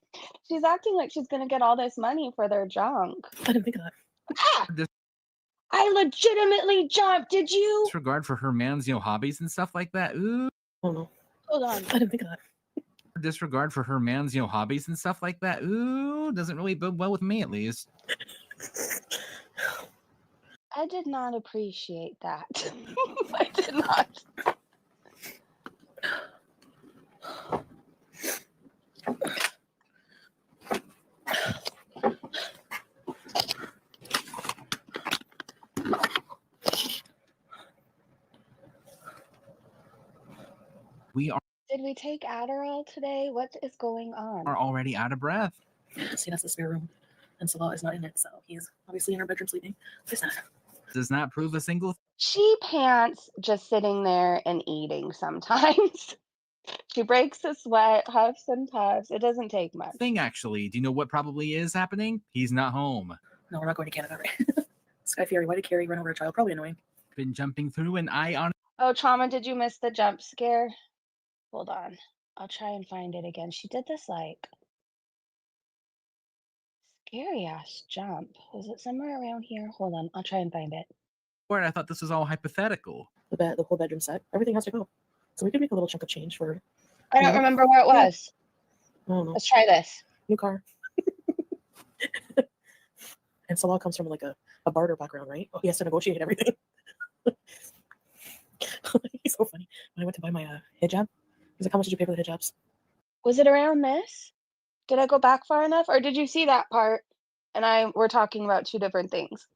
She's acting like she's gonna get all this money for their junk. I didn't think of that. Ah! I legitimately jumped. Did you? Disregard for her man's, hobbies and stuff like that. Ooh. I don't know. Hold on. I didn't think of that. Disregard for her man's, hobbies and stuff like that. Ooh, doesn't really bode well with me, at least. I did not appreciate that. I did not. We Did we take Adderall today? What is going on? are already out of breath. See, that's the spare room. And Salah is not in it, so he's obviously in her bedroom sleeping. What is that? Does not prove a single She pants just sitting there and eating sometimes. She breaks a sweat, huffs and puffs. It doesn't take much. thing, actually. Do you know what probably is happening? He's not home. No, we're not going to Canada, right? Sky Fury, why did Carrie run over a child? Probably annoying. Been jumping through, and I on Oh, Trauma, did you miss the jump scare? Hold on. I'll try and find it again. She did this like scary ass jump. Was it somewhere around here? Hold on. I'll try and find it. I thought this was all hypothetical. The whole bedroom set. Everything has to go. So we could make a little chunk of change for, I don't Yeah. remember where it Yeah. was. I don't know, Let's try this. new car. And Salah comes from like a barter background, right? Oh, he has to negotiate everything. He's so funny. When I went to buy my hijab, he's like, how much did you pay for the hijabs? Was it around this? Did I go back far enough? Or did you see that part? And we're talking about two different things.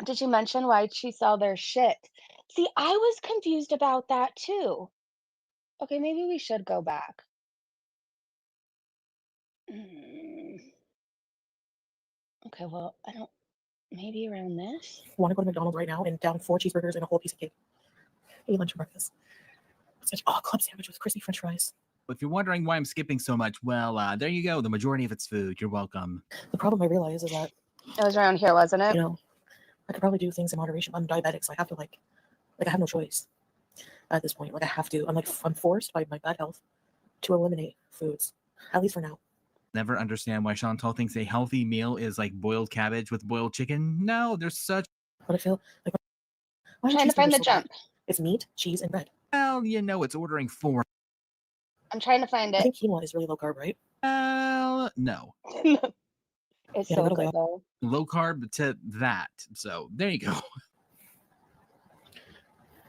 Did you mention why'd she sell their shit? See, I was confused about that too. Okay, maybe we should go back. Okay, well, I don't. Maybe around this? Want to go to McDonald's right now and down 4 cheeseburgers and a whole piece of cake. Eat lunch and breakfast. Such club sandwich with crispy French fries. If you're wondering why I'm skipping so much, well, there you go. The majority of it's food. You're welcome. The problem I realize is that, It was around here, wasn't it? you know, I could probably do things in moderation. I'm diabetic, so I have to like I have no choice at this point. Like I have to. I'm forced by my bad health to eliminate foods, at least for now. Never understand why Chantal thinks a healthy meal is like boiled cabbage with boiled chicken. No, there's such. But I feel like why I'm are trying to find cheeseburgers the so bad? jump. It's meat, cheese, and bread. Well, you know, it's ordering 4. I'm trying to find I it. think quinoa is really low carb, right? Well, no. It's Yeah, so that'll good go. though. Low carb to that. So there you go.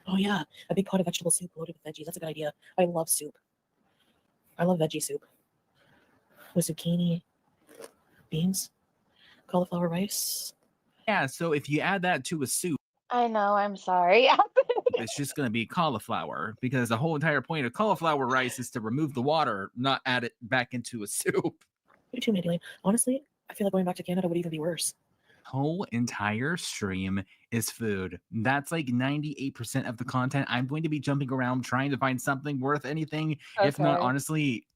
Oh yeah, a big pot of vegetable soup loaded with veggies. That's a good idea. I love soup. I love veggie soup. With zucchini, beans, cauliflower rice. Yeah, so if you add that to a soup, I know, I'm sorry. it's just going to be cauliflower because the whole entire point of cauliflower rice is to remove the water, not add it back into a soup. You too, Madeline. Honestly, I feel like going back to Canada would even be worse. Whole entire stream is food. That's like 98% of the content. I'm going to be jumping around trying to find something worth anything. If not, Okay. honestly,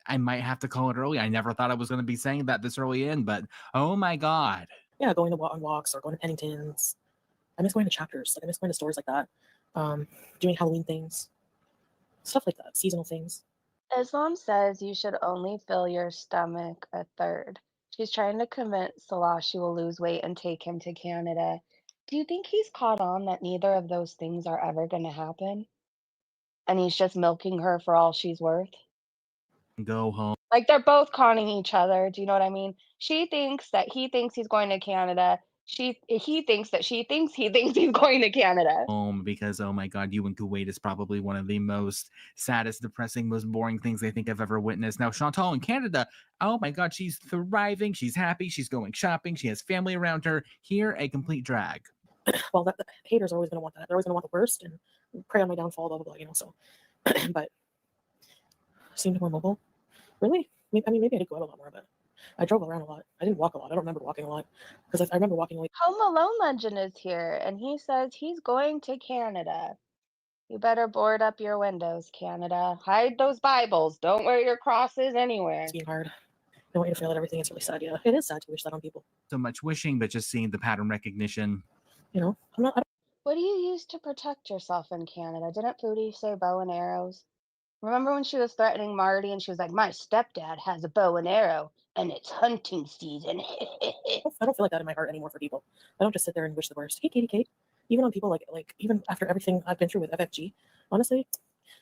I might have to call it early. I never thought I was going to be saying that this early in, but oh my God. Yeah, going on walks or going to Pennington's. I miss going to Chapters. Like I miss going to stores like that. Doing Halloween things, stuff like that, seasonal things. Islam says you should only fill your stomach a third. She's trying to convince Salah she will lose weight and take him to Canada. Do you think he's caught on that neither of those things are ever going to happen? And he's just milking her for all she's worth? Go home. Like they're both conning each other. Do you know what I mean? She thinks that he thinks he's going to Canada. He thinks that she thinks he thinks he's going to Canada. Home because oh my God, you in Kuwait is probably one of the most saddest, depressing, most boring things I think I've ever witnessed. Now Chantal in Canada, oh my God, she's thriving, she's happy, she's going shopping, she has family around her. Here, a complete drag. Well, the haters are always going to want that. They're always going to want the worst and prey on my downfall, blah blah blah. You know, so. But seemed more mobile. Really? I mean, maybe I did go out a lot more, but I drove around a lot. I didn't walk a lot. I don't remember walking a lot because I remember walking away. Home Alone Legend is here, and he says he's going to Canada. You better board up your windows, Canada. Hide those Bibles. Don't wear your crosses anywhere. It's being hard. I don't want you to fail at everything. It's really sad. Yeah, it is sad to wish that on people. So much wishing, but just seeing the pattern recognition. You know, I don't, What do you use to protect yourself in Canada? Didn't Foodie say bow and arrows? Remember when she was threatening Marty and she was like, my stepdad has a bow and arrow and it's hunting season. I don't feel like that in my heart anymore for people. I don't just sit there and wish the worst. Hey, Katie Kate. Even on people like even after everything I've been through with FFG, honestly,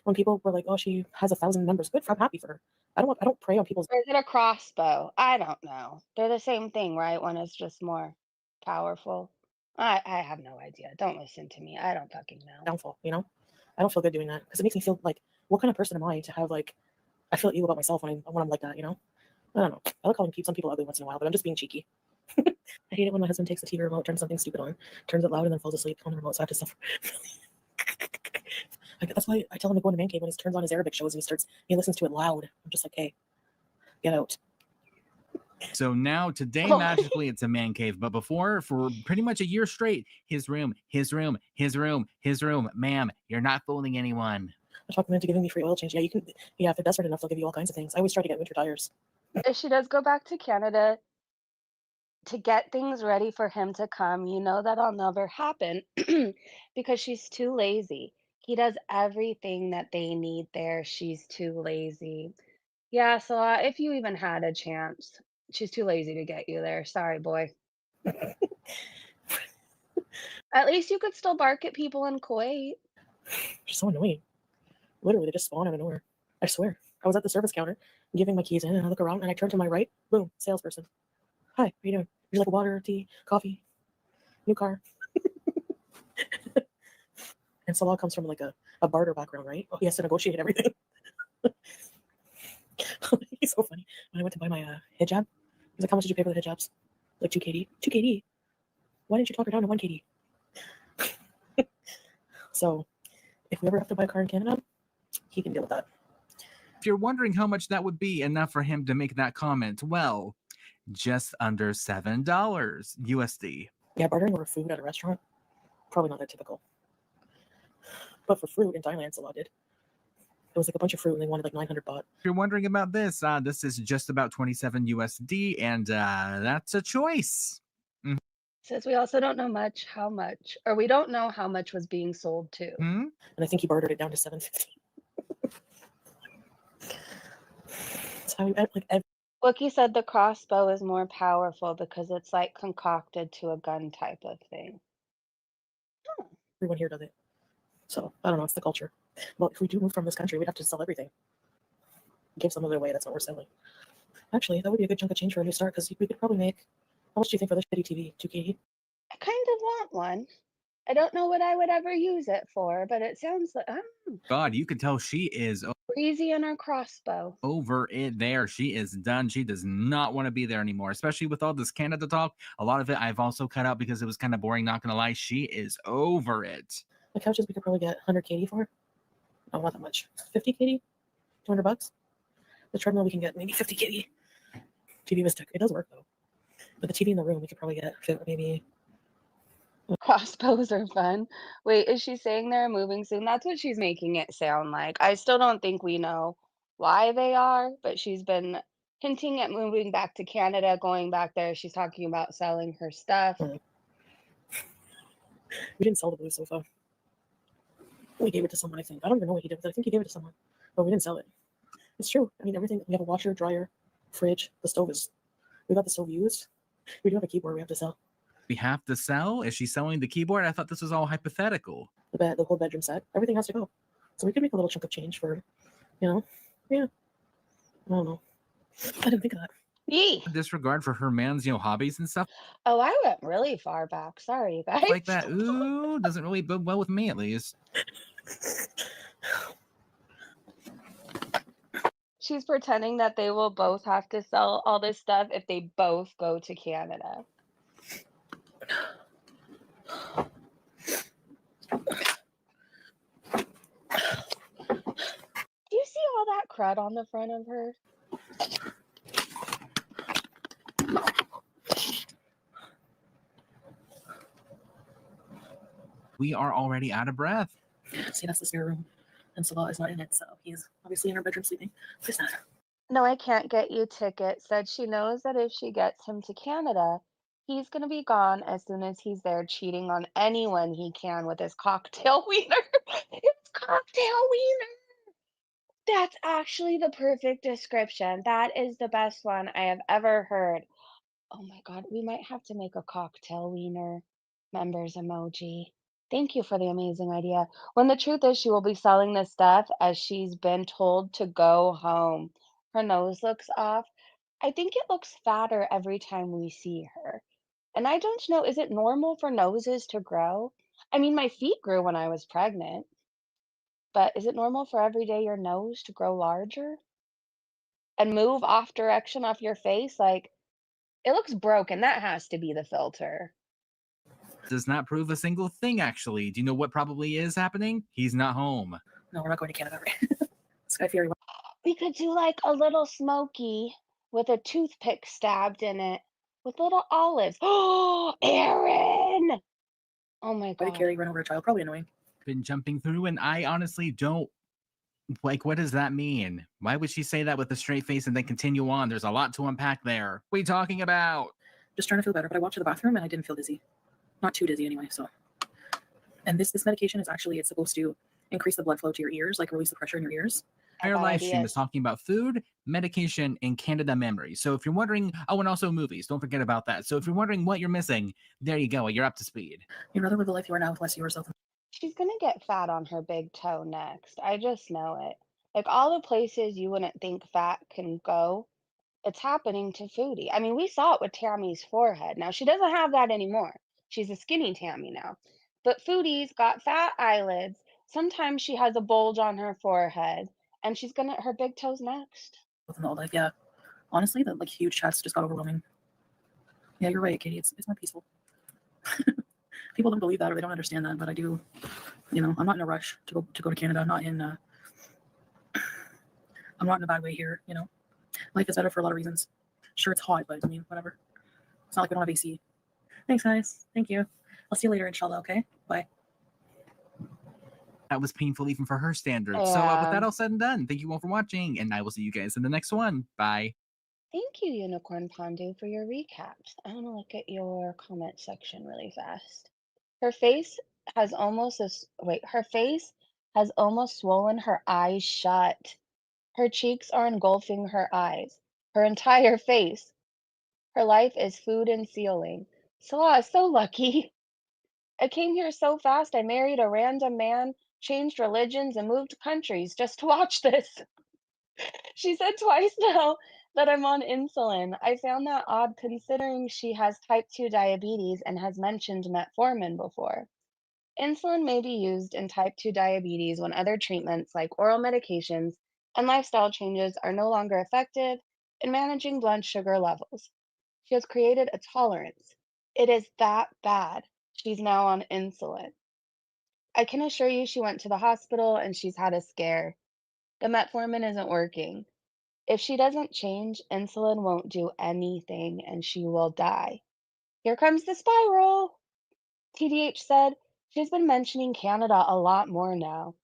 when people were like, "Oh, she has 1,000 members," good. I'm happy for her. I don't prey on people's Or is it a crossbow? I don't know. They're the same thing, right? One is just more powerful. I have no idea. Don't listen to me. I don't fucking know. downfall. You know, I don't feel good doing that because it makes me feel like, what kind of person am I to have like, I feel evil about myself when I'm like that. You know, I don't know. I like calling some people ugly once in a while, but I'm just being cheeky. I hate it when my husband takes the TV remote, turns something stupid on, turns it loud, and then falls asleep on the remote, so I have to suffer. That's why I tell him to go in the man cave when he turns on his Arabic shows and he listens to it loud. I'm just like, hey, get out. So now today, Oh. magically, it's a man cave. But before, for pretty much a year straight, his room, his room, his room, his room. Ma'am, you're not fooling anyone. I talked him into giving me free oil change. Yeah, you can. Yeah, if they're desperate enough, they'll give you all kinds of things. I always try to get winter tires. If she does go back to Canada to get things ready for him to come, you know that'll never happen because she's too lazy. He does everything that they need there. She's too lazy. Yeah, Salah, if you even had a chance, she's too lazy to get you there. Sorry, boy. At least you could still bark at people in Kuwait. She's so annoying. Literally, they just spawn out of nowhere. I swear. I was at the service counter giving my keys in, and I look around and I turn to my right. Boom, salesperson. Hi, how you doing? Would you like water, tea, coffee, new car? And Salah comes from like a barter background, right? He has to negotiate everything. He's so funny. When I went to buy my hijab, he's like, how much did you pay for the hijabs? Like 2 KD. 2 KD? Why didn't you talk her down to 1 KD? So if we ever have to buy a car in Canada, he can deal with that. If you're wondering how much that would be enough for him to make that comment, well, just under $7 USD. Yeah, bartering over food at a restaurant, probably not that typical. But for fruit in Thailand, Salah did. It was like a bunch of fruit and they wanted like 900 baht. If you're wondering about this, this is just about 27 USD, and that's a choice. Says we also don't know how much, or we don't know how much was being sold to. And I think he bartered it down to 750. That's how we like Wookie said the crossbow is more powerful because it's like concocted to a gun type of thing. everyone here does it. So I don't know, it's the culture. Well, if we do move from this country, we'd have to sell everything. Give some of it away, that's what we're selling. Actually, that would be a good chunk of change for a new start because we could probably make, how much do you think for this shitty TV? 2 KD? I kind of want one. I don't know what I would ever use it for, but it sounds like God, you can tell she is crazy in her crossbow. over it there. She is done. She does not want to be there anymore, especially with all this Canada talk. A lot of it I've also cut out because it was kind of boring, not gonna lie. She is over it. The couches we could probably get 100 KD for. No, not that much. 50 KD? 200 bucks? The treadmill we can get maybe 50 KD. TV was it does work though. But the TV in the room we could probably get maybe. Crossbows are fun. Wait, is she saying they're moving soon? That's what she's making it sound like. I still don't think we know why they are, but she's been hinting at moving back to Canada, going back there. She's talking about selling her stuff. We didn't sell the blue sofa. We gave it to someone, I think. I don't even know what he did with it. I think he gave it to someone, but we didn't sell it. It's true. I mean, everything. We have a washer, dryer, fridge. The stove is. We got the stove used. We do have a keyboard we have to sell. We have to sell? Is she selling the keyboard? I thought this was all hypothetical. The bed, the whole bedroom set. Everything has to go. So we could make a little chunk of change for, yeah. I don't know. I didn't think of that. Yee. Disregard for her man's, hobbies and stuff Oh, I went really far back. Sorry, you guys. like that. Ooh, doesn't really bode well with me, at least. She's pretending that they will both have to sell all this stuff if they both go to Canada. Do you see all that crud on the front of her? We are already out of breath. See, that's the spare room. And Salah is not in it, so he's obviously in her bedroom sleeping. What is that? No, I can't get you tickets. Said she knows that if she gets him to Canada, he's going to be gone as soon as he's there cheating on anyone he can with his cocktail wiener. It's cocktail wiener. That's actually the perfect description. That is the best one I have ever heard. Oh my God, we might have to make a cocktail wiener members emoji. Thank you for the amazing idea. When the truth is, she will be selling this stuff as she's been told to go home. Her nose looks off. I think it looks fatter every time we see her. And I don't know, is it normal for noses to grow? I mean, my feet grew when I was pregnant, but is it normal for every day your nose to grow larger and move off direction off your face? Like, it looks broken. That has to be the filter. Does not prove a single thing, actually. Do you know what probably is happening? He's not home. No, we're not going to Canada, right? Sky Fury. We could do like a little smoky with a toothpick stabbed in it with little olives. Oh, Aaron! Oh my Why did god. Carrie run over a child? Probably annoying. Been jumping through, and I honestly don't like, what does that mean? Why would she say that with a straight face and then continue on? There's a lot to unpack there. What are you talking about? Just trying to feel better, but I walked to the bathroom and I didn't feel dizzy. Not too dizzy anyway, so. And this medication is actually, it's supposed to increase the blood flow to your ears, like release the pressure in your ears. Our Bad live stream idea. is talking about food, medication, and Canada memory. So if you're wondering, oh, and also movies, don't forget about that. So if you're wondering what you're missing, there you go. You're up to speed. You'd rather live the life you are now with less of yourself. She's gonna get fat on her big toe next. I just know it. Like all the places you wouldn't think fat can go, it's happening to Foodie. I mean, we saw it with Tammy's forehead. Now she doesn't have that anymore. She's a skinny Tammy now. But Foodie's got fat eyelids. Sometimes she has a bulge on her forehead, and she's gonna her big toes next. Within the old life, yeah. Honestly, the like huge chest just got overwhelming. Yeah, you're right, Katie. It's more peaceful. People don't believe that or they don't understand that, but I do. You know, I'm not in a rush to go to Canada. I'm not in a bad way here. You know, life is better for a lot of reasons. Sure, it's hot, but I mean, whatever. It's not like we don't have AC. Thanks, guys. Thank you. I'll see you later, inshallah. Okay. Bye. That was painful even for her standards. So with that all said and done, thank you all for watching, and I will see you guys in the next one. Bye. Thank you, Unicorn Pondue, for your recaps. I want to look at your comment section really fast. Her face has almost her face has almost swollen her eyes shut. Her cheeks are engulfing her eyes. Her entire face. Her life is food and ceiling. Salah is so lucky. I came here so fast. I married a random man, changed religions, and moved countries just to watch this. She said twice now that I'm on insulin. I found that odd considering she has type 2 diabetes and has mentioned metformin before. Insulin may be used in type 2 diabetes when other treatments like oral medications and lifestyle changes are no longer effective in managing blood sugar levels. She has created a tolerance. It is that bad. She's now on insulin. I can assure you she went to the hospital and she's had a scare. The metformin isn't working. If she doesn't change, insulin won't do anything and she will die. Here comes the spiral. TDH said she's been mentioning Canada a lot more now.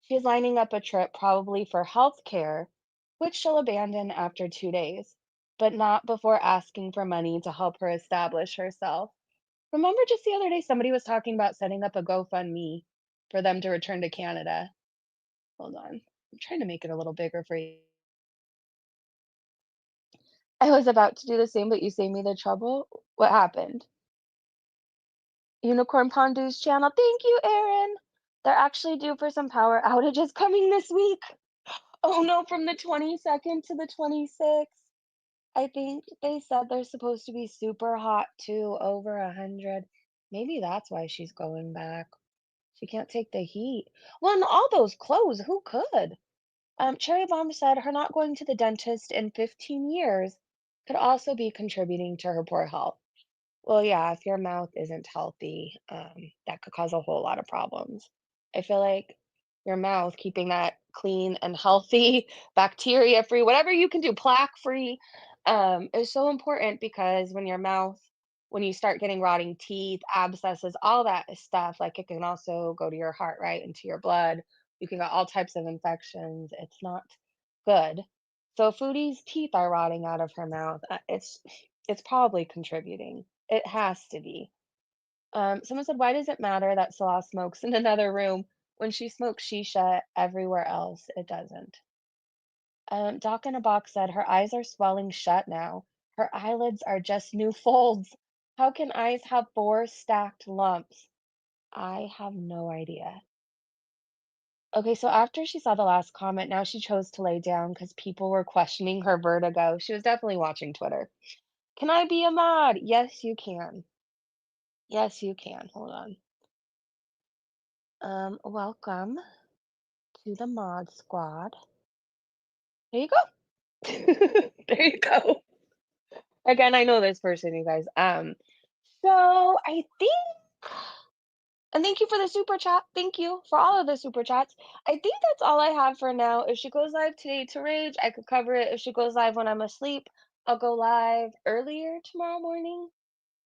She's lining up a trip probably for health care, which she'll abandon after 2 days, but not before asking for money to help her establish herself. Remember just the other day somebody was talking about setting up a GoFundMe for them to return to Canada? Hold on. I'm trying to make it a little bigger for you. I was about to do the same, but you saved me the trouble. What happened? Unicorn Pondue's channel. Thank you, Aaron. They're actually due for some power outages coming this week. Oh no, from the 22nd to the 26th. I think they said they're supposed to be super hot too, over 100. Maybe that's why she's going back. She can't take the heat. Well, and all those clothes, who could? Cherry Bomb said her not going to the dentist in 15 years could also be contributing to her poor health. Well, yeah, if your mouth isn't healthy, that could cause a whole lot of problems. I feel like your mouth, keeping that clean and healthy, bacteria free, whatever you can do, plaque free, is so important because when you start getting rotting teeth, abscesses, all that stuff, like it can also go to your heart, right? Into your blood. You can get all types of infections. It's not good. So Foodie's teeth are rotting out of her mouth. It's probably contributing. It has to be. Someone said, why does it matter that Salah smokes in another room when she smokes shisha everywhere else? It doesn't. Doc in a Box said her eyes are swelling shut now. Her eyelids are just new folds. How can eyes have 4 stacked lumps? I have no idea. Okay, so after she saw the last comment, now she chose to lay down because people were questioning her vertigo. She was definitely watching Twitter. Can I be a mod? Yes, you can. Yes, you can. Hold on. Welcome to the mod squad. There you go. There you go. Again, I know this person, you guys. So I think And thank you for the super chat. Thank you for all of the super chats. I think that's all I have for now. If she goes live today to rage, I could cover it. If she goes live when I'm asleep, I'll go live earlier tomorrow morning.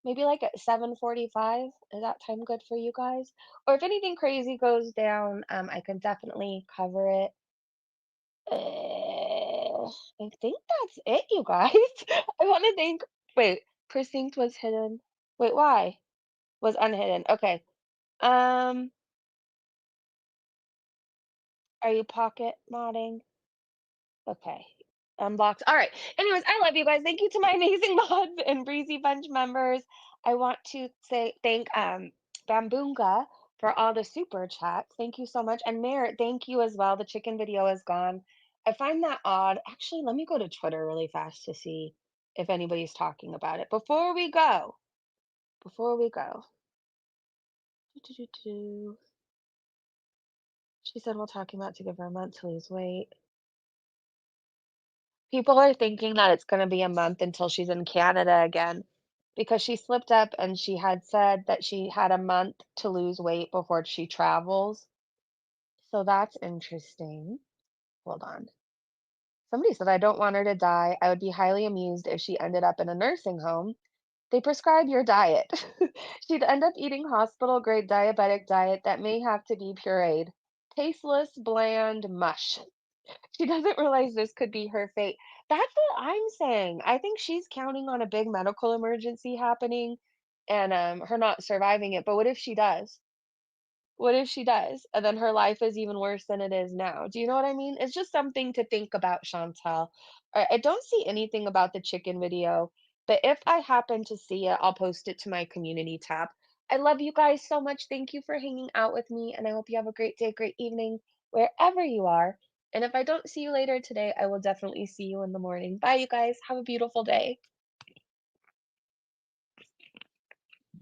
Maybe like at 7:45. Is that time good for you guys? Or if anything crazy goes down, I can definitely cover it. I think that's it, you guys. I want to thank. Wait, precinct was hidden. Wait, why? Was unhidden. Okay. Um, are you pocket modding? Okay. Unblocked. All right. Anyways, I love you guys. Thank you to my amazing mods and Breezy Bunch members. I want to say thank Bamboonga for all the super chats. Thank you so much. And Merritt, thank you as well. The chicken video is gone. I find that odd. Actually, let me go to Twitter really fast to see if anybody's talking about it. Before we go. Do-do-do-do. She said we're talking about to give her a month to lose weight. People are thinking that it's gonna be a month until she's in Canada again because she slipped up and she had said that she had a month to lose weight before she travels. So that's interesting. Hold on. Somebody said, I don't want her to die. I would be highly amused if she ended up in a nursing home. They prescribe your diet. She'd end up eating hospital grade diabetic diet that may have to be pureed. Tasteless, bland mush. She doesn't realize this could be her fate. That's what I'm saying. I think she's counting on a big medical emergency happening and her not surviving it. But what if she does? What if she does? And then her life is even worse than it is now. Do you know what I mean? It's just something to think about, Chantal. I don't see anything about the chicken video, but if I happen to see it, I'll post it to my community tab. I love you guys so much. Thank you for hanging out with me, and I hope you have a great day, great evening, wherever you are. And if I don't see you later today, I will definitely see you in the morning. Bye, you guys. Have a beautiful day.